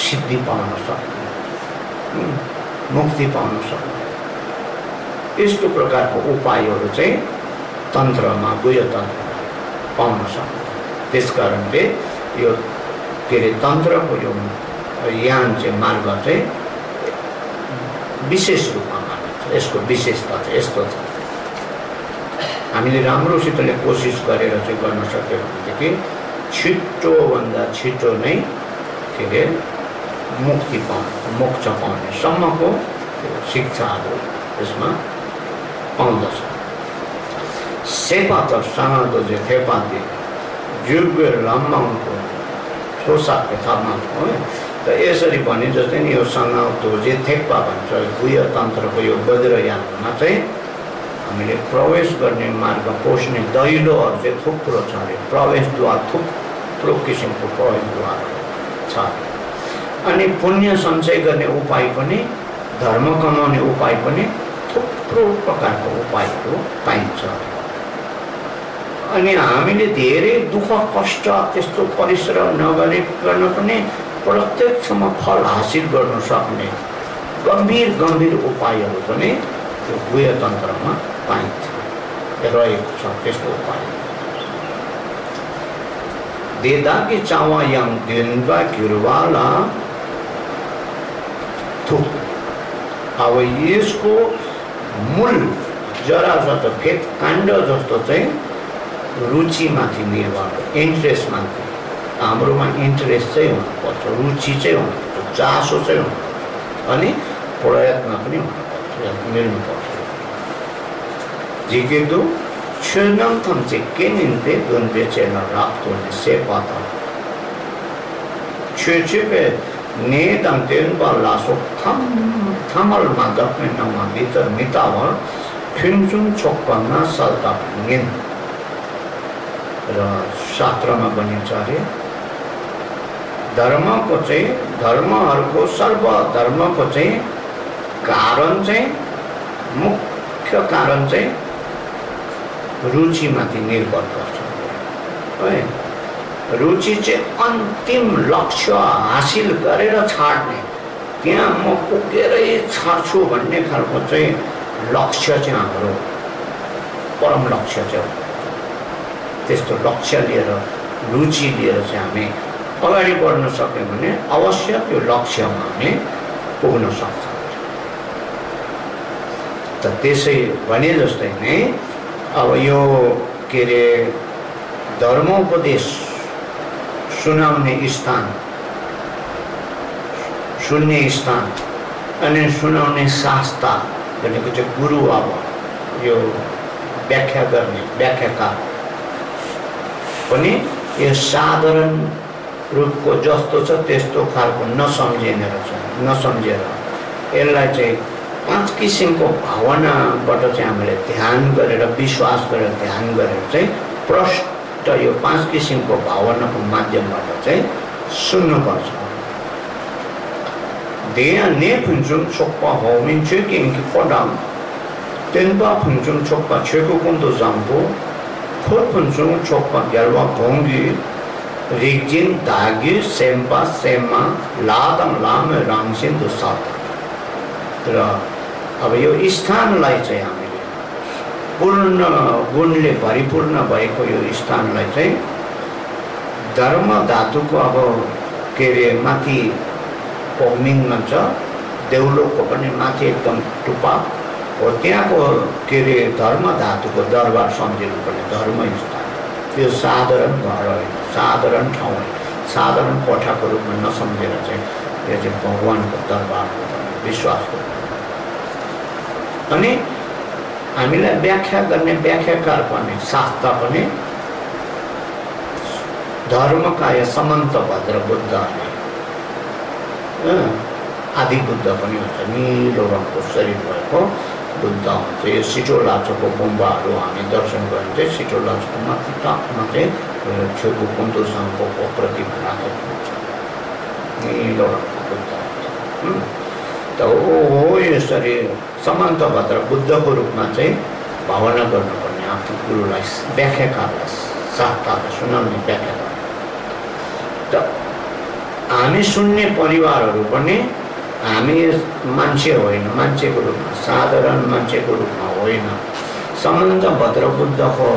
[SPEAKER 1] सिद्धि पाउन सक्ने मुक्ति पाउन सक्ने यस्तो प्रकारको उपायहरू चाहिँ तन्त्रमा गुह्य तन्त्रमा पाउन सक्छ त्यसकारणले यो के अरे तन्त्रको यो यान चाहिँ मार्ग चाहिँ विशेष रूपमा मानिन्छ। यसको विशेषता चाहिँ यस्तो छ, हामीले राम्रोसितले कोसिस गरेर चाहिँ गर्न सक्यो भनेदेखि छिटोभन्दा छिटो नै के अरे मुक्ति पाउने, मोक्ष पाउने सम्मको शिक्षाहरू यसमा पाउँदछ। सेपा त साँधो जे थेपाती जुग लामाको छोसाको थामा हो त यसरी भने जस्तै नि यो सङ्गाउतो जे थेक्पा भन्छ गुह्य तन्त्रको यो वज्रयानमा चाहिँ हामीले प्रवेश गर्ने मार्ग पोस्ने दैलोहरू चाहिँ थुप्रो छ अरे, प्रवेशद्वार थुप्रो किसिमको प्रवेशद्वारहरू छ। अनि पुण्य सञ्चय गर्ने उपाय पनि, धर्म कमाउने उपाय पनि थुप्रो प्रकारको उपायहरू पाइन्छ। अनि हामीले धेरै दुःख कष्ट त्यस्तो परिश्रम नगरिकन पनि प्रत्यक्षमा फल हासिल गर्न सक्ने गम्भीर गम्भीर उपायहरू पनि यो गुह्य तन्त्रमा पाइन्छ, रहेको छ त्यस्तो उपाय। देदाकी चावा याङ दिनबा गिरवाला थुक। अब यसको मूल जरा जस्तो फेद काण्ड जस्तो चाहिँ रुचिमाथि निर्भर, इन्ट्रेस्टमाथि। हाम्रोमा इन्ट्रेस्ट चाहिँ हुनुपर्छ, रुचि चाहिँ हुनुपर्छ, चासो चाहिँ हुनुपर्छ, अनि प्रयत्न पनि हुनुपर्छ, मिल्नुपर्छ। जिकेदो छुनम थम चाहिँ के निम्ति दुन बेचेन राख्दो सेपा त छुछुपे नेदम तेनबा लासो थमल मादकमे नमा भित्र मितावर फिन्सुन चोकपन्ना सल्ता फिङ्गिन। र शास्त्रमा भनिन्छ अरे धर्मको चाहिँ, धर्महरूको सर्वधर्मको चाहिँ कारण चाहिँ, मुख्य कारण चाहिँ रुचिमाथि निर्भर गर्छ है। रुचि चाहिँ अन्तिम लक्ष्य हासिल गरेर छाड्ने, त्यहाँ म पुगेरै छाड्छु भन्ने खालको चाहिँ लक्ष्य चाहिँ हाम्रो परम लक्ष्य चाहिँ। त्यस्तो लक्ष्य लिएर, रुचि लिएर चाहिँ हामी अगाडि बढ्न सक्यौँ भने अवश्य त्यो लक्ष्यमा हामी पुग्न सक्छौँ। त त्यसै भने जस्तै नै अब यो के अरे धर्मोपदेश सुनाउने स्थान, सुन्ने स्थान अनि सुनाउने शास्त्र भनेको चाहिँ गुरु। अब यो व्याख्या गर्ने व्याख्याकार पनि यो साधारण रूपको जस्तो छ त्यस्तो खालको नसम्झेर यसलाई चाहिँ 5 किसिमको भावनाबाट चाहिँ हामीले ध्यान गरेर, विश्वास गरेर ध्यान गरेर चाहिँ प्रष्ट यो 5 किसिमको भावनाको माध्यमबाट चाहिँ सुन्नुपर्छ। देया ने फुन्जुम छोक्पा होमिन छेकिङ कि पडाम तेनबा फुन्जुम छोक्पा छेको कुन्दो जाम्पो फोर फुन्जुम छोक्पा ग्यालवा भोंगी रिगजिन दागी सेम्पा सेमा लादम लाम राङसिन दो सात। र अब यो स्थानलाई चाहिँ हामीले पूर्ण गुणले भरिपूर्ण भएको यो स्थानलाई चाहिँ धर्म धातुको अब के अरे माथि पोमिङ भन्छ, देउलोको पनि माथि एकदम टुप्पा हो, त्यहाँको के अरे धर्म धातुको दरबार सम्झिनु पर्ने धर्म स्थान। त्यो साधारण घर होइन, साधारण ठाउँ होइन, साधारण कोठाको रूपमा नसम्झेर चाहिँ यो चाहिँ भगवानको दरबार विश्वास गर्नु। अनि हामीलाई व्याख्या गर्ने व्याख्याकार पनि, शास्त्र पनि धर्मकाय समन्त भद्र बुद्ध आदि बुद्ध पनि हुन्छ, निलो रङको शरीर भएको बुद्ध हुन्छ। यो सिटोलाचोको गुम्बाहरू हामी दर्शन गऱ्यौँ चाहिँ सिटोलाचोको माथि टपमा चाहिँ छेउको कुन्दोसँगको प्रतिमा राखेको हुन्छ, निलो रङको बुद्ध हुन्छ। त हो यसरी समन्त भद्र बुद्धको रूपमा चाहिँ भावना गर्नुपर्ने आफ्नो गुरुलाई, व्याख्याकारलाई, शास्त्रलाई सुनाउने व्याख्याकार। त हामी सुन्ने परिवारहरू पनि हामी मान्छे होइन, मान्छेको रूपमा, साधारण मान्छेको रूपमा होइन, समन्त भद्र बुद्धको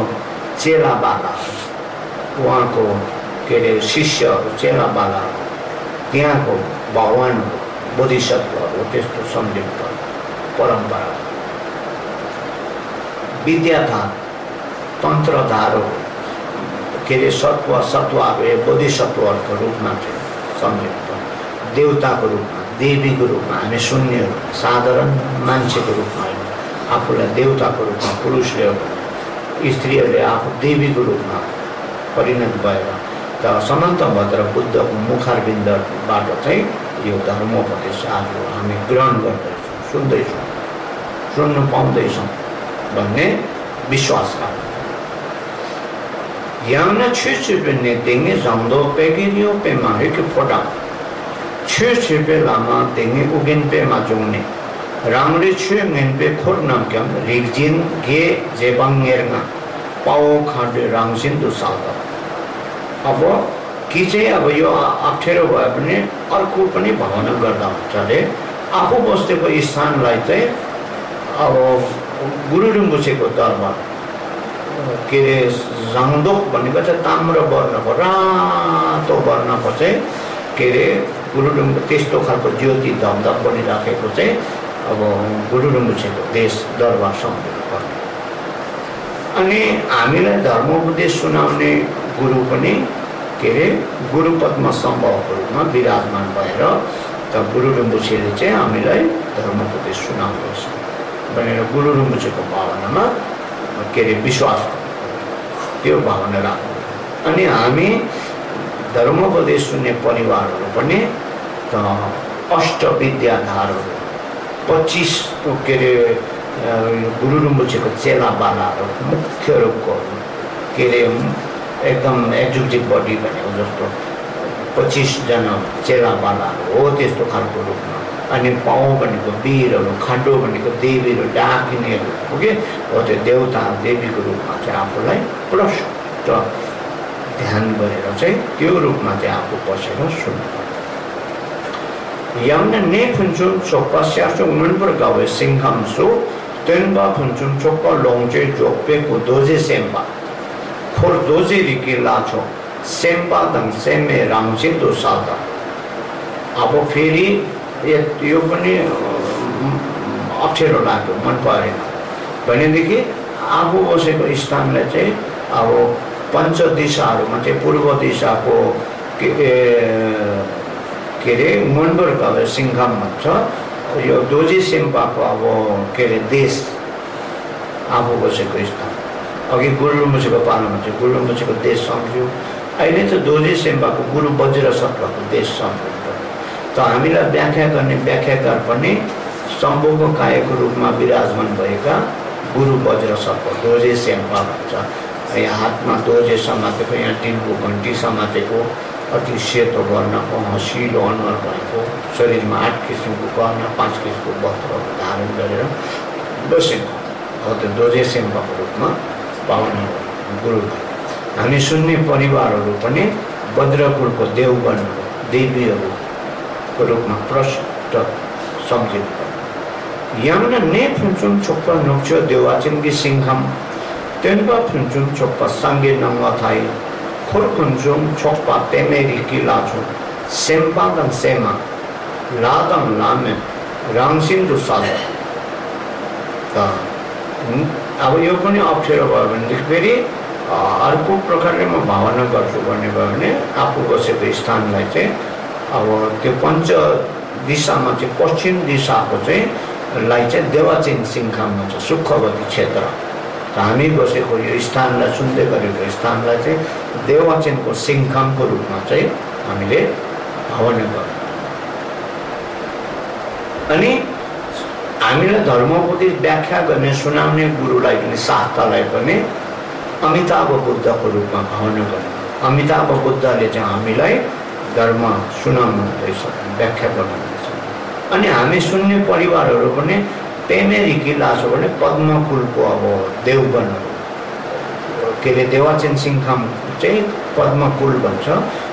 [SPEAKER 1] चेला बाला, उहाँको के अरे शिष्यहरू चेलाबाला त्यहाँको भगवानहरू बोधिसत्वहरू त्यस्तो सम्झिनु पर्यो परम्परा विद्याधार तन्त्रधारहरू के अरे सत्व सत्वहरू बोधिसत्वहरूको रूपमा चाहिँ सम्झिनु पर्यो देवताको रूपमा देवीको रूपमा हामी सुन्नेहरू साधारण मान्छेको रूपमा होइन आफूलाई देवताको रूपमा पुरुषले स्त्रीहरूले आफू देवीको रूपमा परिणत भएर त सनन्त भद्र बुद्धको मुखारविन्दबाट चाहिँ यो धर्मोपदेश आज हामी ग्रहण गर्दैछौँ सुन्दैछौँ सुन्नु पाउँदैछौँ भन्ने विश्वास राख्छ यहाँ छिर्छिर्ने देंगे जंदो पेगिरियो पे मारे के फोटा छिर्छिर्पे लामा देंगे उगिन पे माजोंने रांगरे छिर्नेन पे खोर नाम क्या रिगजिन गे जेबंगेरना पाओ खांडे रांगजिन दो सालदा अब कि चाहिँ अब यो अप्ठ्यारो भए पनि अर्को पनि भावना गर्दा हुन्छ रे आफू बसेको स्थानलाई चाहिँ अब गुरु रिम्पोछेको दरबार के अरे जाङदोक भनेको चाहिँ ताम्र वर्णको रातो वर्णको चाहिँ के अरे गुरु रिम्पो त्यस्तो खालको ज्योति धपधप बनिराखेको चाहिँ अब गुरु रिम्पोछेको देश दरबार सम्झिनु पर्ने अनि हामीलाई धर्मोपदेश सुनाउने गुरु पनि के अरे गुरु पद्म सम्भवको रूपमा विराजमान भएर त गुरु रिम्पोछेले चाहिँ हामीलाई धर्मोपदेश सुनाउनुहोस् भनेर गुरु रिम्पोछेको भावनामा के अरे विश्वास त्यो भावना राख्नु अनि हामी धर्मोपदेश सुन्ने परिवारहरू पनि त अष्टविद्याधारहरू 25 के अरे गुरु रिम्पोछेको चेलाबालाहरू मुख्य रूपको के अरे एकदम एक्जिक्युटिभ बडी भनेको जस्तो 25 जना चेलाबालाहरू हो त्यस्तो खालको रूपमा अनि पाउ भनेको वीरहरू खाडो भनेको देवीहरू डाकिनेहरू हो कि हो त्यो देवता देवीको रूपमा चाहिँ आफूलाई प्रष्ट ध्यान गरेर चाहिँ त्यो रूपमा चाहिँ आफू बसेर सुन्नु यामना ने फुन्छुम चोक्पा स्यासो उमनपुर गावे सिंघम सो तेनबा फुन्छुम चोक्पा लोंचे जोपे को दोजे सेम्बा खोर दोजे रिकी लाछो सेम्बा दङ सेमे रामसिन दो सादा अब फेरि यो पनि अप्ठ्यारो लाग्यो मन परेन भनेदेखि आफू बसेको स्थानलाई चाहिँ अब पञ्च दिशाहरूमा चाहिँ पूर्व दिशाको के अरे मनबर गावे सिंघम भन्छ यो दोजी सेम्पाको अब के अरे देश आफू बसेको स्थान अघि गुरु रिम्पोछेको पालामा चाहिँ गुरु रिम्पोछेको देश सम्झ्यो अहिले चाहिँ दोजी सेम्पाको गुरु वज्र सत्वको देश सम्झ्यो त हामीलाई व्याख्या गर्ने व्याख्याकार पनि शम्भुको कायको रूपमा विराजमान भएका गुरु वज्र सत्व दोजे सेम्पा भन्छ यहाँ हातमा दोजे समातेको यहाँ टिनको घन्टी समातेको अति सेतो वर्णको हँसिलो अनुहार भएको शरीरमा 8 किसिमको गहना 5 किसिमको वस्त्रहरू धारण गरेर बसेको हो त्यो दोजे सेम्पाको रूपमा पाउने गुरु हामी सुन्ने परिवारहरू पनि वज्रकुलको देवगणहरू देवीहरूको रूपमा प्रष्ट सम्झिनु पर्यो यामना ने फुन्छुम छोप्पा नोक्चो देवाचिनकी सिंघम तेनबा फुन्छुम छोप्पा साङ्गे नङ्गा थाई खोर फुन्छुम छोप्पा पेमेरी की लाछो सेम्पा दङ सेमा लादङ लामे राङसिन्दु सादा त अब यो पनि अप्ठ्यारो भयो भनेदेखि फेरि अर्को प्रकारले म भावना गर्छु भन्ने भयो भने आफू बसेको स्थानलाई चाहिँ अब त्यो पञ्च दिशामा चाहिँ पश्चिम दिशाको चाहिँ लाई चाहिँ देवाचिन सिंघम भन्छ सुखवती क्षेत्र त हामी बसेको यो स्थानलाई सुन्दै गरेको स्थानलाई चाहिँ देवाचिनको सिंघमको रूपमा चाहिँ हामीले भावना गर्छौँ अनि हामीलाई धर्मोपदेश व्याख्या गर्ने सुनाउने गुरुलाई पनि शास्त्रलाई पनि अमिताभ बुद्धको रूपमा भावना गर्ने अमिताभ बुद्धले चाहिँ हामीलाई धर्म सुनाउनु हुँदैछ व्याख्या गर्नुहुँदैछ अनि हामी सुन्ने परिवारहरू पनि पेमेरी किल्ला छ भने पद्मकुलको अब देवगणहरू के अरे देवाचिन सिंघम चाहिँ पद्मकुल भन्छ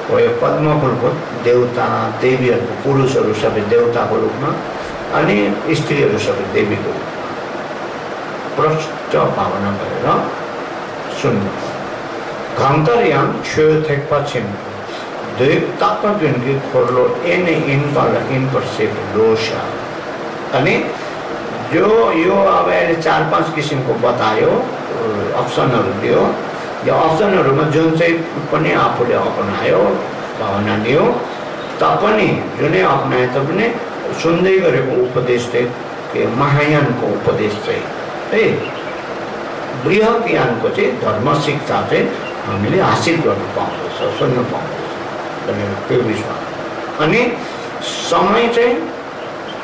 [SPEAKER 1] हो यो पद्मकुलको देवता देवीहरूको पुरुषहरू सबै देवताको रूपमा अनि स्त्रीहरू सबै देवीको रूपमा प्रष्ट भावना गरेर सुन्नु घन्तरयाम छेउ थेक्पा छिम्पु Tapak jungi khorlo ene in pala in persep dosha. अनि जो यो अब 4-5 किसिमको बतायो अप्सनहरु दियो। यो अप्सनहरुमा जुन चाहिँ पनि आफूले अपनायो भावना लियो तपनि जुनै अपनाए तपनि सुन्दै गरेको उपदेश चाहिँ के महायानको उपदेश चाहिँ है बृहत ज्ञानको चाहिँ धर्म शिक्षा चाहिँ हामीले हासिल गर्न पाउँछ सुन्न पाउँछ भनेर त्यो विश्वास। अनि समय चाहिँ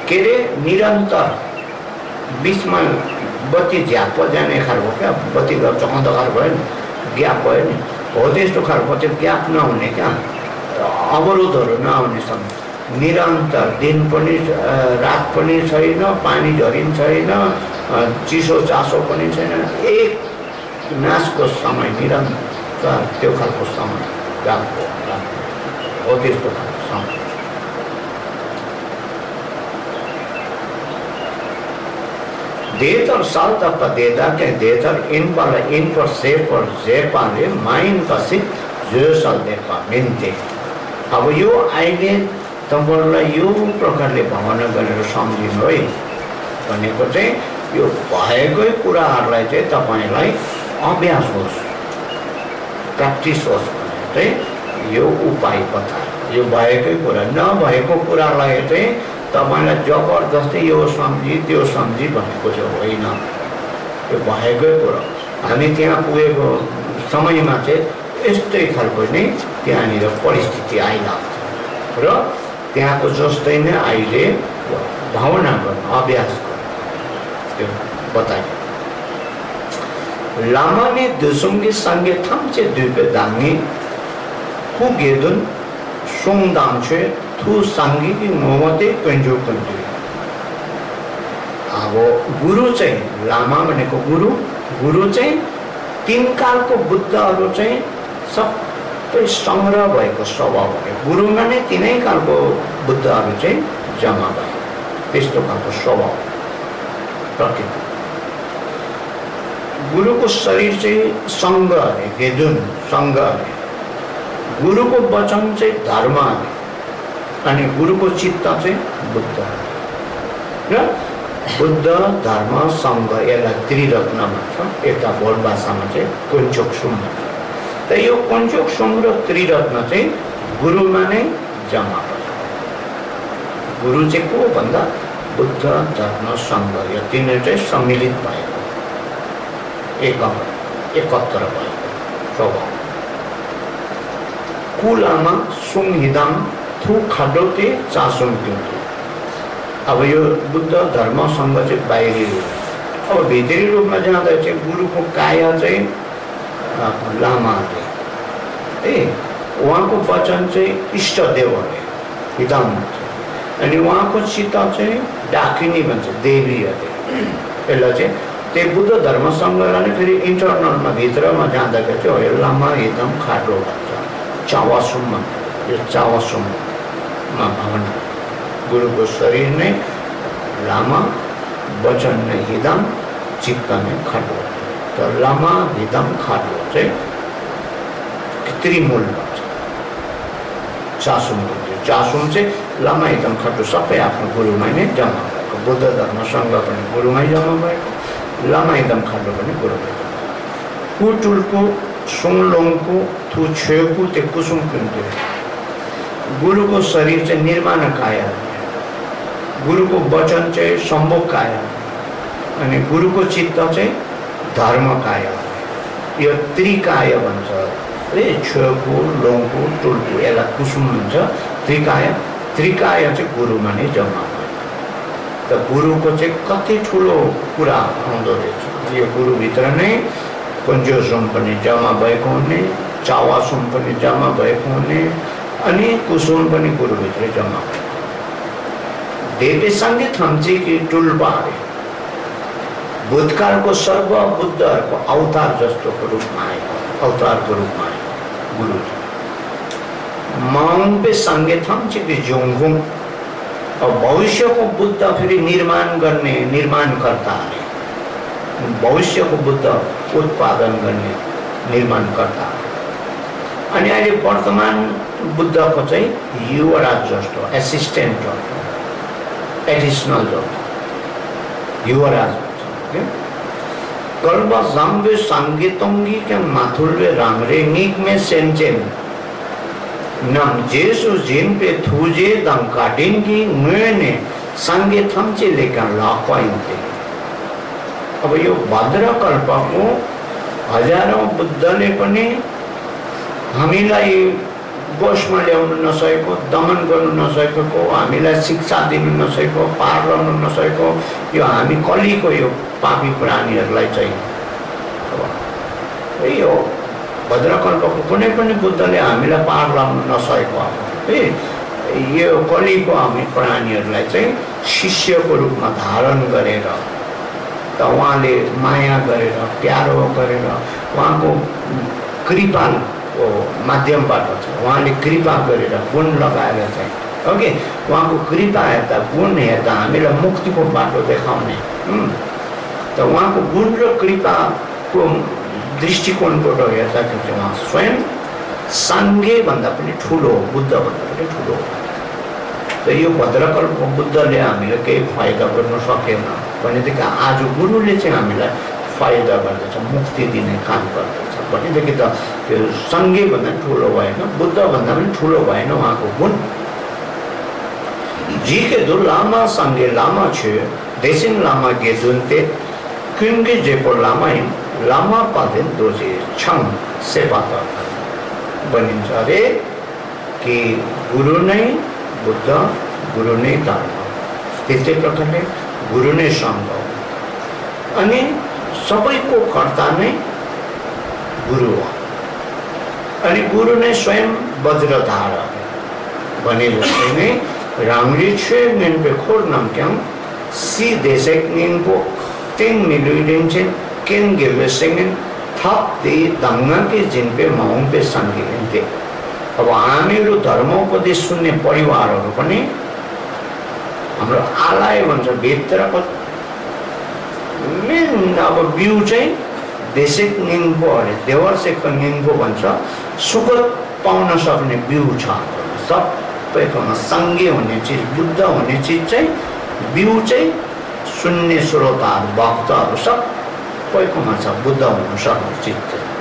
[SPEAKER 1] के रे निरन्तर बीचमा बत्ती झ्याप जाने खालको क्या बत्ती गर्छ अन्धकार भयो नि ग्याप भयो नि हो त्यस्तो खालको त्यो ग्याप नहुने क्या अवरोधहरू नआउने समय निरन्तर दिन पनि रात पनि छैन पानी झरी छैन चिसो चासो पनि छैन एक नाशको समय निरन्तर त्यो खालको समय गाको हो त्यस्तो खालको समय। Deter salta padeda ke deter in pala in पर से पर जे पाले माइन पसी जो salde pa mente। अब यो अहिले तपाईहरुलाई यो प्रकारले भावना गरेर सम्झिनु है भनेको चाहिँ यो भएकै कुराहरुलाई चाहिँ तपाईलाई अभ्यास होस् प्र्याक्टिस होस् भने चाहिँ यो उपाय बताए। यो भएकै कुरा नभएको कुरालाई चाहिँ तपाईलाई जबरजस्ती यो सम्झी त्यो सम्झी भनेको चाहिँ होइन। यो भएकै कुरा हामी त्यहाँ पुगेको समयमा चाहिँ यस्तै खालको नै त्यहाँनिर परिस्थिति आइलाग्छ र त्यहाँको जस्तै नै अहिले भावना गर्न अभ्यास गर्न त्यो बताए। लामाने दुसुङ्गी संगे थाम्चे दुबे दाङ्गी कुगेदुन सुङदाङ्छे थु सांगी की मोमते कंजो कंजो। अब गुरु चाहिँ लामा भनेको गुरु चाहिँ तीन कालको बुद्धहरु चाहिँ सबै संग्रह भएको स्वभाव हो। गुरुमा नै तीनै कालको बुद्धहरु चाहिँ जम्मा भए त्यस्तो खालको स्वभाव प्रकृति। गुरुको शरीर चाहिँ संग अरे गेजुन संग अरे गुरुको वचन चाहिँ धर्म अरे अनि गुरुको चित्त चाहिँ बुद्ध र बुद्ध धर्म संघ यसलाई त्रिरत्न भन्छ। यता बोल भाषामा चाहिँ कुञ्चोक्सुम भन्छ। त यो कुञ्चोक्सुम र त्रिरत्न चाहिँ गुरुमा नै जम्मा भयो। गुरु चाहिँ को भन्दा बुद्ध धर्म संघ यो तीनै चाहिँ सम्मिलित भएको एकत्र भएको स्वभाव। कुलामा सुङहिदाम थु खडोते चासुम क्योंकि अब यो बुद्ध धर्म संघ चाहिँ बाहिरी रूप। अब भित्री रूपमा जाँदा चाहिँ गुरुको काया चाहिँ लामाले है उहाँको वचन चाहिँ इष्टदेवले हिदाम अनि उहाँको चित्त चाहिँ डाकिनी भन्छ देवीहरूले। यसलाई चाहिँ त्यो बुद्ध धर्म संघलाई फेरि इन्टरनलमा भित्रमा जाँदाखेरि चाहिँ हो लामा हिदाम खाडो भन्छ चावासुम भन्छ। यो चावासुम भावना गुरुको शरीर नै लामा वचन नै हिदम चित्त नै खाडो। त लामा हिदम खाडो चाहिँ त्रिमूल भन्छ। चासुम चाहिँ लामा हिदम खाडो सबै आफ्नो गुरुमै नै जम्मा भएको। बुद्ध धर्म संघ पनि गुरुमै जम्मा भएको लामा हिदम खाडो पनि गुरुमै जम्मा भएको। कुटुलको सुङलोङको थु छेउको त्यो कुसुम कुन्थ्यो। गुरुको शरीर चाहिँ निर्माण काया गुरुको वचन चाहिँ सम्भोग काया अनि गुरुको चित्त चाहिँ धर्म काया। यो त्रिकाय भन्छ है छेउको लोङको टुल्को यसलाई कुसुम भन्छ। त्रिकाय चाहिँ गुरुमा नै जम्मा भयो। त गुरुको चाहिँ कति ठुलो कुरा आउँदो रहेछ। यो गुरुभित्र नै कुञ्जोसुम पनि जम्मा भएको हुने चावासुम पनि जम्मा भएको हुने अनि कुसुम पनि गुरुभित्रै जम्मा भयो। देवे सङ्गीत हमची की टुल्पा भूतकालको सर्व बुद्धहरूको अवतार जस्तोको रूपमा आएको अवतारको रूपमा आएको गुरु माउङपे सङ्गीत हमची की जोङघुङ। अब भविष्यको बुद्ध फेरि निर्माण गर्ने निर्माणकर्ताले भविष्यको बुद्ध उत्पादन गर्ने निर्माणकर्ता अनि अहिले वर्तमान बुद्धको चाहिँ युवराज जस्तो एसिस्टेन्ट जस्तो एडिसनल जस्तो युवराज कल्प जाम्बे संगीतोंगी के माथुल्वे रामरे नीक में सेंचेन नम जेसु जिन पे थूजे दम काटिन की मुने संगीतम चे लेकर लापाइंते अब यो भद्र कल्पको हजारौं बुद्धले पनि हामीलाई गोशमा ल्याउन नसकेको दमन गर्न नसकेको हामीलाई शिक्षा दिन नसकेको पार गर्न नसकेको यो हामी कलिको यो पापी प्राणीहरूलाई चाहिँ यो भद्रकल्पको कुनै पनि बुद्धले हामीलाई पार गर्न नसकेको है यो कलिको हामी प्राणीहरूलाई चाहिँ शिष्यको रूपमा धारण गरेर त उहाँले माया गरेर प्यारो गरेर उहाँको कृपा माध्यमबाट उहाँले कृपा गरेर गुण लगाएर चाहिँ ओके उहाँको कृपा हेर्दा गुण हेर्दा हामीलाई मुक्तिको बाटो देखाउने त उहाँको गुण र कृपाको दृष्टिकोणबाट हेर्दाखेरि चाहिँ उहाँ स्वयं साङ्गे भन्दा पनि ठुलो बुद्ध भन्दा पनि ठुलो त यो भद्रकल्प बुद्धले हामीलाई केही फाइदा गर्न सकेन भनेदेखि आज गुरुले चाहिँ हामीलाई फाइदा गर्दछ मुक्ति दिने काम गर्दछ भनेदेखि त त्यो सङ्गे भन्दा ठुलो भएन बुद्ध भन्दा पनि ठुलो भएन उहाँको गुण जीके दु लामा सङ्गे लामा छु देशिङ लामा गेजुन्ते कुङ्गे जेको लामा लामा पादेन दोजे छङ सेपात भनिन्छ अरे कि गुरु नै बुद्ध गुरु नै धर्म त्यस्तै प्रकारले गुरु नै सङ्घ अनि सबैको कर्ता नै गुरु हो अनि गुरु नै स्वयं वज्रधार भने जस्तै नै राम्री छे मेनपे खोर नाम क्याङ सी देशक निनको तिन मिलुइदिन चाहिँ केन गेवे सिंगन थप दे दंगा के जिन पे माउँ पे संगिन्थे अब हामीहरू धर्मोपदेश सुन्ने परिवारहरू पनि हाम्रो आलाय भन्छ भित्रको मेन अब बिउ चाहिँ देशिक निङ्गो अरे देवर्सेकको निङ्गो भन्छ सुख पाउन सक्ने बिउ छ सबैकोमा सङ्गे हुने चिज बुद्ध हुने चिज चाहिँ बिउ चाहिँ सुन्ने श्रोताहरू भक्तहरू सबैकोमा छ बुद्ध हुन सक्ने चिज चाहिँ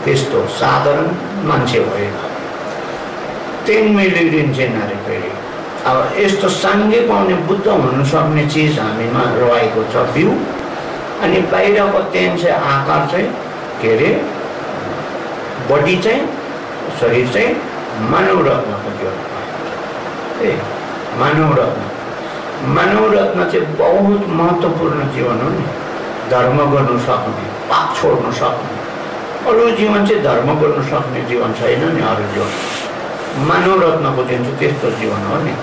[SPEAKER 1] त्यस्तो साधारण मान्छे भएन तेन मिलिदिन्छ अरे फेरि अब यस्तो सङ्गे पाउने बुद्ध हुन सक्ने चिज हामीमा रहेको छ बिउ अनि बाहिरको तेन चाहिँ आकार चाहिँ के अरे बडी चाहिँ शरीर चाहिँ मानव रत्नको जीवन ए मानव रत्न चाहिँ बहुत महत्त्वपूर्ण जीवन हो नि धर्म गर्नु सक्ने पाप छोड्नु सक्ने अरू जीवन चाहिँ धर्म गर्नु सक्ने जीवन छैन नि अरू जीवन मानव रत्नको जुन चाहिँ त्यस्तो जीवन हो नि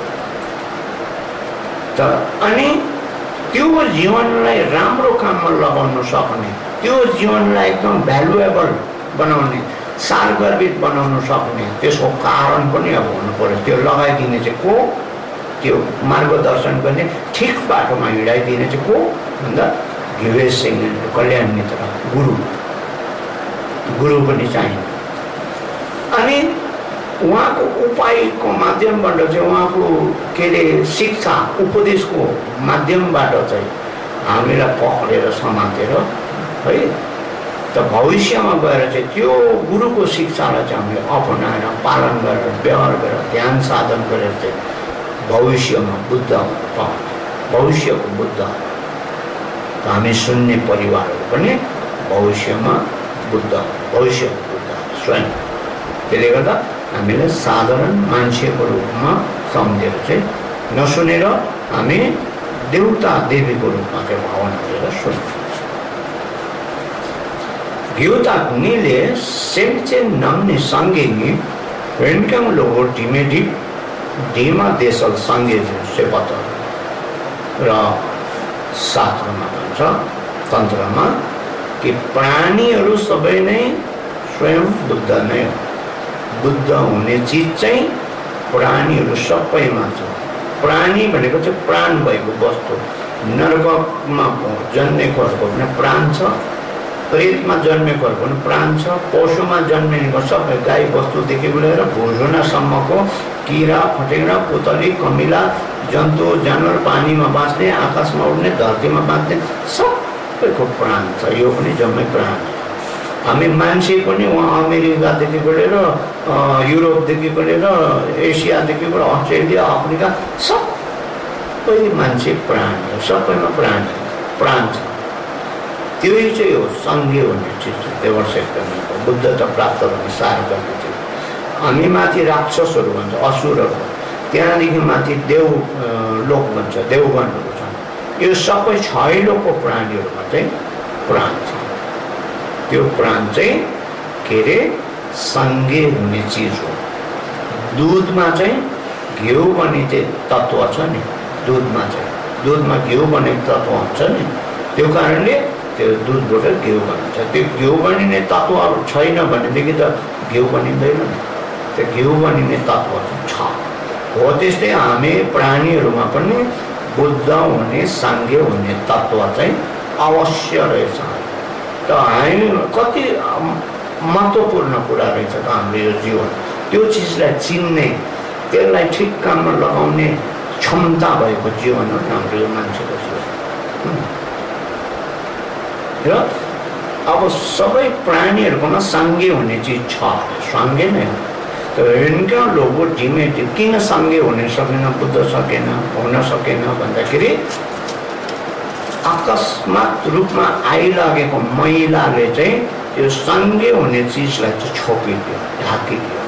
[SPEAKER 1] त अनि त्यो जीवनलाई राम्रो काममा लगाउन सक्ने त्यो जीवनलाई एकदम भ्यालुएबल बनाउने सारगर्भित बनाउन सक्ने त्यसको कारण पनि अब हुनु पर्यो त्यो लगाइदिने चाहिँ को त्यो मार्गदर्शन गर्ने ठिक बाटोमा हिँडाइदिने चाहिँ को भन्दा घिवेश सिंह कल्याण मित्र गुरु पनि चाहिन्छ अनि उहाँको उपायको माध्यमबाट चाहिँ उहाँको के अरे शिक्षा उपदेशको माध्यमबाट चाहिँ हामीलाई पक्रेर समातेर है त भविष्यमा गएर चाहिँ त्यो गुरुको शिक्षालाई चाहिँ हामीले अपनाएर पालन गरेर व्यवहार गरेर ध्यान साधन गरेर चाहिँ भविष्यमा बुद्ध पाउने भविष्यको बुद्ध हामी सुन्ने परिवारहरू पनि भविष्यमा भविष्यको बुद्ध स्वयं त्यसले गर्दा हामीले साधारण मान्छेको रूपमा सम्झेर चाहिँ नसुनेर हामी देवता देवीको रूपमा चाहिँ भावना गरेर सुन्छौँ देवता निले सेमचेन नम्ने सँगै वेन्कम लोगो ढिमेढिप ढिमा देशल सँगै सेपत र शास्त्रमा भन्छ तन्त्रमा कि प्राणीहरू सबै नै स्वयं बुद्ध नै हो बुद्ध हुने चिज चाहिँ प्राणीहरू सबैमा छ प्राणी भनेको चाहिँ प्राण भएको वस्तु नरकमा जन्मेकोहरूको पनि प्राण छ प्रेतमा जन्मेकोहरू पनि प्राण छ, पशुमा जन्मिनेको सबै गाई बस्तुदेखि लिएर भुर्जुनासम्मको किरा फटेङ्ग्रा पुतली कमिला जन्तु जानवर पानीमा बाँच्ने आकाशमा उड्ने धरतीमा बाँच्ने सबैको प्राण छ। यो पनि जम्मै प्राण। हामी मान्छे पनि उहाँ अमेरिकादेखि लिएर युरोपदेखि लिएर एसियादेखि लिएर अस्ट्रेलिया अफ्रिका सबै मान्छे प्राण हो, सबैमा प्राण छ। त्यही चाहिँ हो सङ्घीय भन्ने चिज, देवर्षेको बुद्धता प्राप्त गर्ने सार गर्ने चिज। हामी माथि राक्षसहरू भन्छ, असुरहरू, त्यहाँदेखि माथि देव लोक भन्छ, देवगणहरू छन्। यो सबै छैलोको प्राणीहरूमा चाहिँ प्राण छ। त्यो प्राण चाहिँ के अरे सङ्घीय हुने चिज हो। दुधमा चाहिँ घिउ बनिने तत्त्व छ नि, दुधमा घिउ बनिने तत्त्व हुन्छ नि, त्यो कारणले त्यो दुधबाट घिउ बनिन्छ। त्यो घिउ बनिने तत्त्वहरू छैन भनेदेखि त घिउ बनिँदैन नि, त्यो घिउ बनिने तत्त्व छ। हो त्यस्तै हामी प्राणीहरूमा पनि बुद्ध हुने साङ्घ्य हुने तत्त्व चाहिँ अवश्य रहेछ। त हामी कति महत्त्वपूर्ण कुरा रहेछ त हाम्रो यो जीवन। त्यो चिजलाई चिन्ने, त्यसलाई ठिक काममा लगाउने क्षमता भएको जीवन हो हाम्रो यो मान्छेको जीवन। र अब सबै प्राणीहरूकोमा साङ्घ्य हुने चिज छ, साङ्घ्य नै हो। तो इनका लोगों धीमे किन साङ्घ्य हुन सकेन, बुद्ध सकेन, हुन सकेन भन्दाखेरि अकस्मात रूपमा आइलागेको महिलाले चाहिँ त्यो साङ्घ्य हुने चिजलाई चाहिँ छोपिदियो, ढाकिदियो।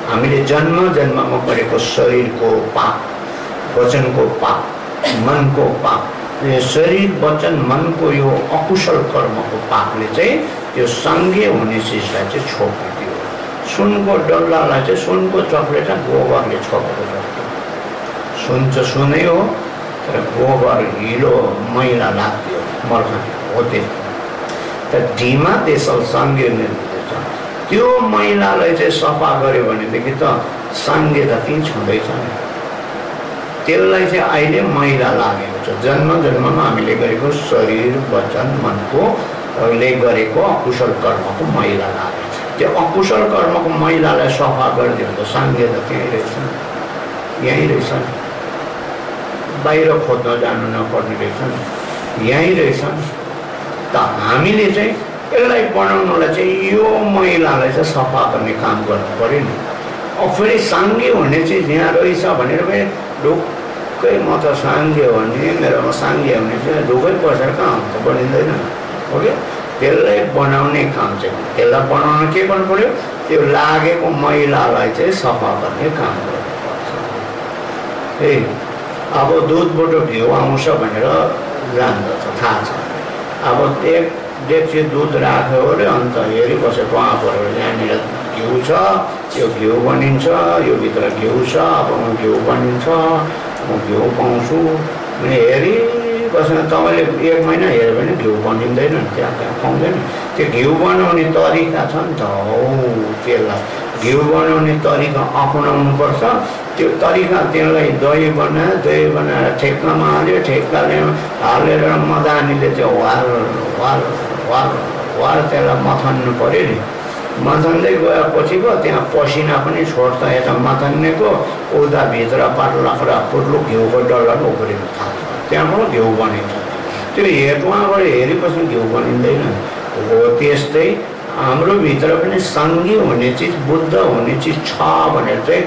[SPEAKER 1] हामीले जन्म जन्ममा गरेको शरीरको पाप, वचनको पाप, मनको पाप, शरीर वचन मनको यो अकुशल कर्मको पापले चाहिँ त्यो साङ्घ्य हुने चिजलाई चाहिँ छोपिदियो। सुनको डल्लालाई चाहिँ सुनको चक्लेट गोबरले छोपेको जस्तो। सुन चाहिँ सुनै हो, तर गोबर हिलो मैला लाग्थ्यो, मर्खा हो त्यस्तो। त ढिमा त्यसो साङ्घ्य निर्देश त्यो मैलालाई चाहिँ सफा गर्यो भनेदेखि त साङ्घ्य त त्यहीँ छँदैछ नि। त्यसलाई चाहिँ अहिले मैला लागेको छ। जन्म जन्ममा हामीले गरेको शरीर वचन मनको ले गरेको अकुशल कर्मको मैला लाग्यो। त्यो अकुशल कर्मको मैलालाई सफा गरिदियो भने त साङ्घ्य त त्यहीँ रहेछ, यहीँ रहेछ नि। बाहिर खोज्न जानु नपर्ने रहेछ नि, यहीँ रहेछ नि। त हामीले चाहिँ यसलाई बनाउनलाई चाहिँ यो मैलालाई चाहिँ सफा गर्ने काम गर्नु पऱ्यो नि। अब फेरि साङ्घ्य हुने चिज यहाँ रहेछ भनेर पनि ढुक्कै म त साङ्घ्य भने मेरोमा साङ्घ्य हुने चाहिँ ढुक्कै बसेर कहाँ हुन्छ, बनिँदैन हो कि। त्यसलाई बनाउने काम चाहिँ, त्यसलाई बनाउन के गर्नु पऱ्यो, त्यो लागेको मैलालाई चाहिँ सफा गर्ने काम गर्नुपर्छ। ए अब दुधबाट घिउ आउँछ भनेर जान्दछ, थाहा छ। अब एक डेक्ची दुध राख्यो अरे अन्त हेरिबसेको आँपहरू यहाँनिर घिउ छ, यो घिउ बनिन्छ, यो भित्र घिउ छ, अब म घिउ बनिन्छ, म घिउ पाउँछु भने हेरिबसेर तपाईँले 1 महिना हेऱ्यो भने घिउ बनिँदैन नि, त्यहाँ पाउँदैन। त्यो घिउ बनाउने तरिका छ नि त, हो त्यसलाई घिउ बनाउने तरिका अपनाउनुपर्छ। त्यो तरिका त्यसलाई दही बनाएर ठेक्कामा हाल्यो, ठेक्काले हालेर मदानीले चाहिँ वार त्यसलाई मथन्नु पऱ्यो नि। मथन्दै गएपछि पो त्यहाँ पसिना पनि छोड्छ यता मथन्नेको, उता भित्र पाटलाक्रा पुर्लुक घिउको डल्लाको उफ्रिनु थाल्छ, त्यहाँबाट घिउ बनिन्छ। त्यो हेटुवाबाट हेरेपछि घिउ बनिँदैन। हो त्यस्तै हाम्रो भित्र पनि साङ्घ्य हुने चिज, बुद्ध हुने चिज छ भनेर चाहिँ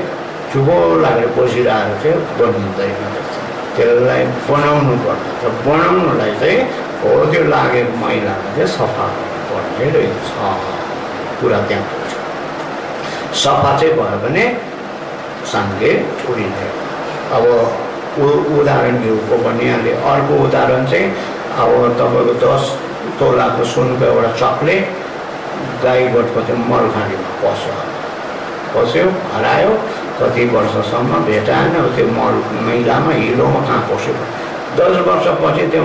[SPEAKER 1] चुबो लागेर बसिरहेको चाहिँ बनिँदैन रहेछ। त्यसलाई बनाउनु पर्छ। बनाउनुलाई चाहिँ हो त्यो लागेको मैलालाई चाहिँ सफा गर्नुपर्ने रहेछ। कुरा त्यहाँ पुग्छ। सफा चाहिँ भयो भने साङ्घ्य उडिने। अब उदाहरण घिउको भनिहालेँ। अर्को उदाहरण चाहिँ अब तपाईँको 10 तोलाको सुनको एउटा चक्लेट गाई गोठको चाहिँ मलखानीमा पस्यो, हरायो, कति वर्षसम्म भेटाएन। त्यो मल मैलामा हिलोमा कहाँ पस्यो। 10 वर्षपछि त्यो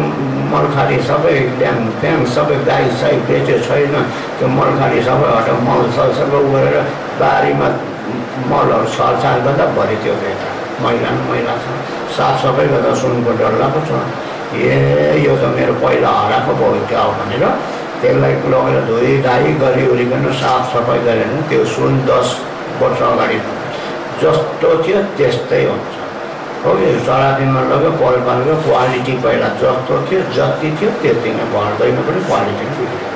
[SPEAKER 1] मलखारी सबै ड्याङ सबै गाई साई बेच्यो छैन, त्यो मलखारी सबै हटाउ, मल सबै गरेर बारीमा मलहरू छरछार गर्दा भरि त्यो भेटा मैला छ। साफसफाइ गर्दा सुनको डल्ला पो छ। यो त मेरो पहिला हराएको भयो क्या हो भनेर त्यसलाई लगेर धोइधाई गरिओरिकन साफसफाइ गरेर त्यो सुन 10 वर्ष अगाडि जस्तो थियो त्यस्तै हुन्छ हो। यो चरातीमा लग्यो पलपालको क्वालिटी पहिला जस्तो थियो जति थियो त्यति नै बढ्दैन पनि क्वालिटी बिग्रियो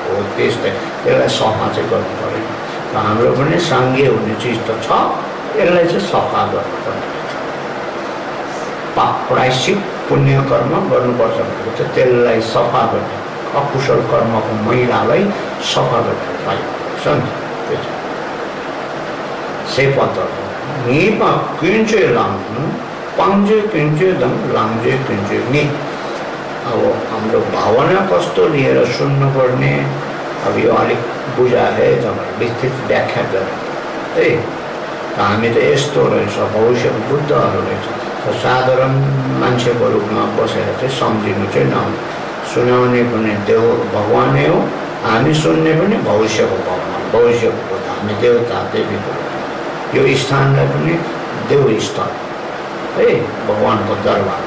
[SPEAKER 1] हो। त्यस्तै त्यसलाई सफा चाहिँ गर्नु पऱ्यो। र हाम्रो पनि साङ्गे हुने चिज त छ, यसलाई चाहिँ सफा गर्नुपर्ने प्रायश्चित पुण्य कर्म गर्नुपर्छ भनेको चाहिँ त्यसलाई सफा गर्ने अकुशल कर्मको मैलालाई सफा गर्ने पाइन्छ नि त्यो चाहिँ सेपत निपा किन्चे लाङ पाङ्जे किन्चे दङ लाङ्जे किन्चे नि। अब हाम्रो भावना कस्तो लिएर सुन्नुपर्ने अब यो अलिक बुझाए तपाईँहरू विस्तृत व्याख्या गरेर है। हामी त यस्तो रहेछ भविष्यको बुद्धहरू रहेछ साधारण मान्छेको रूपमा बसेर चाहिँ सम्झिनु चाहिँ नहुने। सुनाउने पनि देव भगवानै हो, हामी सुन्ने पनि भविष्यको भगवान भविष्यको बुद्ध, हामी देवता देवीको यो स्थानलाई पनि देव स्थल है भगवानको दरबार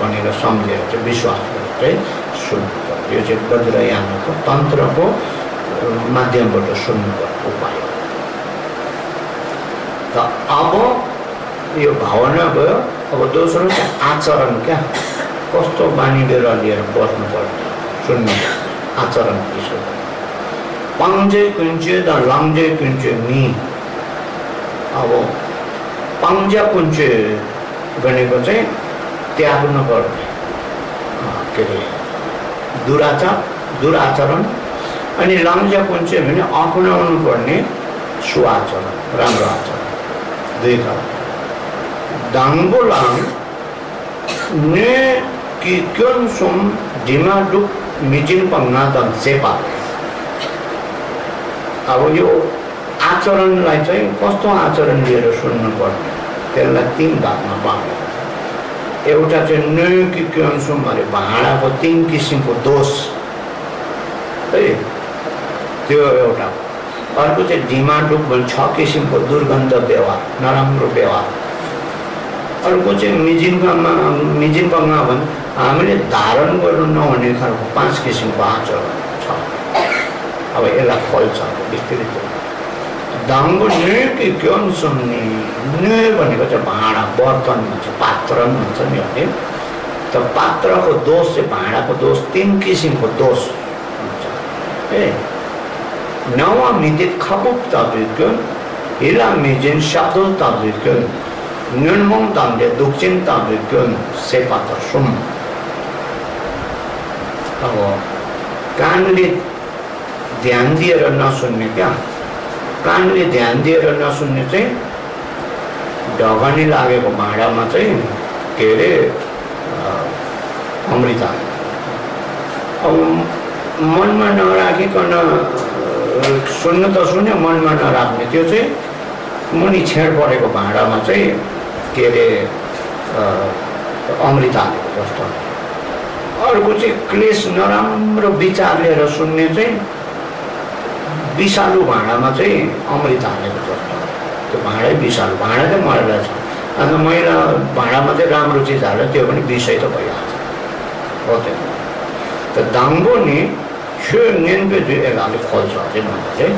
[SPEAKER 1] भनेर सम्झेर चाहिँ विश्वास गरेर चाहिँ सुन्नु पर्यो। यो चाहिँ वज्रयानको तन्त्रको माध्यमबाट सुन्नुपर्ने उपाय हो। त अब यो भावना भयो। अब दोस्रो चाहिँ आचरण क्या कस्तो बानी बेहोरा लिएर बस्नुपर्ने सुन्नु आचरण विषय पाङ्जे कुन्चे द लाङ्जे कुन्चे नि। अब पाङ्जा कुन्चे भनेको चाहिँ त्याग्नु पर्ने के अरे दुराचरण अनि लाङ्जा कुन्चे भने अपनाउनु पर्ने सुआचरण राम्रो आचरण दुई थर। दाङ्गो लाङ ने कि क्यों सुम ढिमा डुक मिजिन पङ्गा दङ सेपा। अब यो आचरणलाई चाहिँ कस्तो आचरण लिएर सुन्नुपर्ने त्यसलाई 3 भागमा बाँड्नु। एउटा चाहिँ न्यु कि क्यों सुम अरे भाँडाको 3 किसिमको दोष है त्यो एउटा। अर्को चाहिँ ढिमाडुक भने 6 किसिमको दुर्गन्ध व्यवहार नराम्रो व्यवहार। अर्को चाहिँ मिजिनपङ्गा भने हामीले धारण गर्नु नहुने खालको 5 किसिमको आचरण छ। अब यसलाई फल्छ विस्तृत। दाङ्गो न्यु कि क्यों सुन्ने न्यु भनेको चाहिँ भाँडा बर्तन भन्छ पात्र भन्छ नि भने त पात्रको दोष चाहिँ भाँडाको दोष 3 किसिमको दोष हुन्छ है। नवा मिदित खपुप ताबिक्युन हिला मिजिन शब्दो ताबिक्युन न्युनमङ तामले दुखचिन ताबिक्युन सेपात सुम। अब कानले ध्यान दिएर नसुन्ने क्या कानले ध्यान दिएर नसुन्ने चाहिँ ढगनी लागेको भाँडामा चाहिँ के अरे अमृत। अब मनमा नराखिकन सुन्नु त सुन्यो मनमा नराख्ने त्यो चाहिँ मुनि छेड परेको भाँडामा चाहिँ के अरे अमृत हालेको जस्तो। अर्को चाहिँ क्लेश नराम्रो विचार लिएर सुन्ने चाहिँ विषालु भाँडामा चाहिँ अमृत हालेको जस्तो। त्यो भाँडै विषालु भाँडा चाहिँ मैला छ अन्त मैला भाँडामा चाहिँ राम्रो चिज हाल्यो त्यो पनि विषय त भइहाल्छ हो। त्यो त दाङ्गो नि अलिक फल्छ अझै भन्दा चाहिँ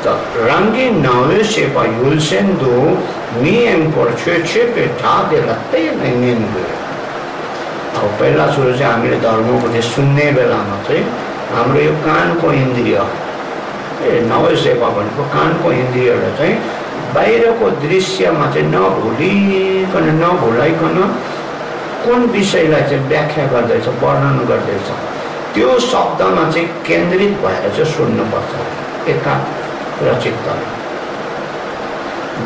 [SPEAKER 1] त राङ्गी नावे सेपा युलसेन्दु मिएङ पर्छे छेपे ठादेला त्यही नै निन गयो। अब पहिला सुरु चाहिँ हामीले धर्मको सुन्ने बेलामा चाहिँ हाम्रो यो कानको इन्द्रिय नवे सेवा भनेको कानको इन्द्रियलाई चाहिँ बाहिरको दृश्यमा चाहिँ नभुलाइकन कुन विषयलाई चाहिँ व्याख्या गर्दैछ वर्णन गर्दैछ त्यो शब्दमा चाहिँ केन्द्रित भएर चाहिँ सुन्नुपर्छ एकाग्रचित्तले।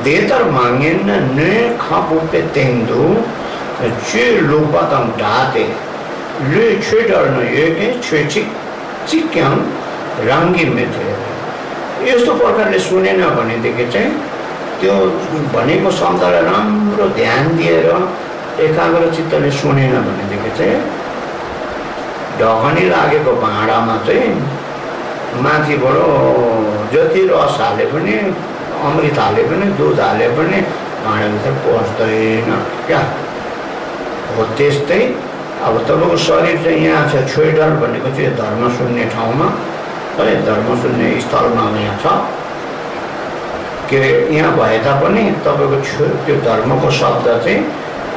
[SPEAKER 1] देतर मागेन ने खापुपे तेन्दु चे लोपातङ ढाते ले छे डर्न येके छे चिक्याङ राङ्गी मेथे। यस्तो प्रकारले सुनेन भनेदेखि चाहिँ त्यो भनेको शब्दलाई राम्रो ध्यान दिएर एकाग्रचित्तले सुनेन भनेदेखि चाहिँ ढकनी लागेको भाँडामा चाहिँ माथिबाट जति रस हाले पनि अमृत हाले पनि दुध हाले पनि भाँडाभित्र पस्दैन क्या। हो त्यस्तै अब तपाईँको शरीर चाहिँ यहाँ छ छोइडल भनेको चाहिँ धर्म सुन्ने ठाउँमा है धर्म सुन्ने स्थलमा यहाँ छ के अरे यहाँ भए तापनि तपाईँको त्यो धर्मको शब्द चाहिँ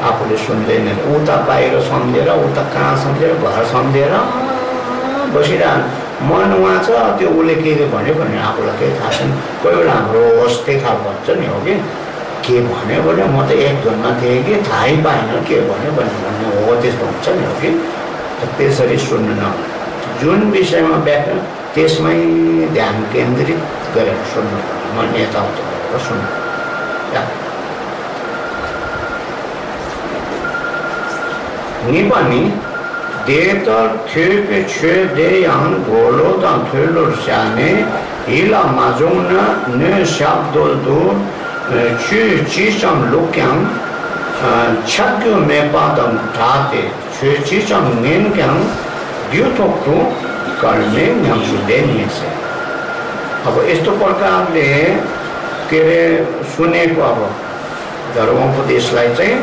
[SPEAKER 1] आफूले सुन्दैन उता बाहिर सम्झेर उता कहाँ सम्झेर घर सम्झेर बसिरहनु मन उहाँ छ त्यो उसले के भन्यो भने आफूलाई केही थाहा छैन कोही बेला हाम्रो होस् त्यही खाल भन्छ नि हो कि के भन्यो भने म त एक धुनमा थिएँ कि थाहै पाएन के भन्यो भन्ने हो त्यस्तो हुन्छ नि हो कि त्यसरी सुन्नु न जुन विषयमा व्याख्या त्यसमै ध्यान केन्द्रित गरेर सुन्नु म यताउता गरेर सुन्नु निपानी देतर थेपे छे देयान गोलो दान थेलोर शाने हिला माजोंना ने शाब्दोल दो ची चीचम लोक्यांग छक्यो में पादम ठाते ची चीचम मेन क्यांग द्युतोक्टो कर्मे न्यामसुदेनी से अब यस्तो प्रकारले के अरे सुनेको अब धर्मोपदेशलाई चाहिँ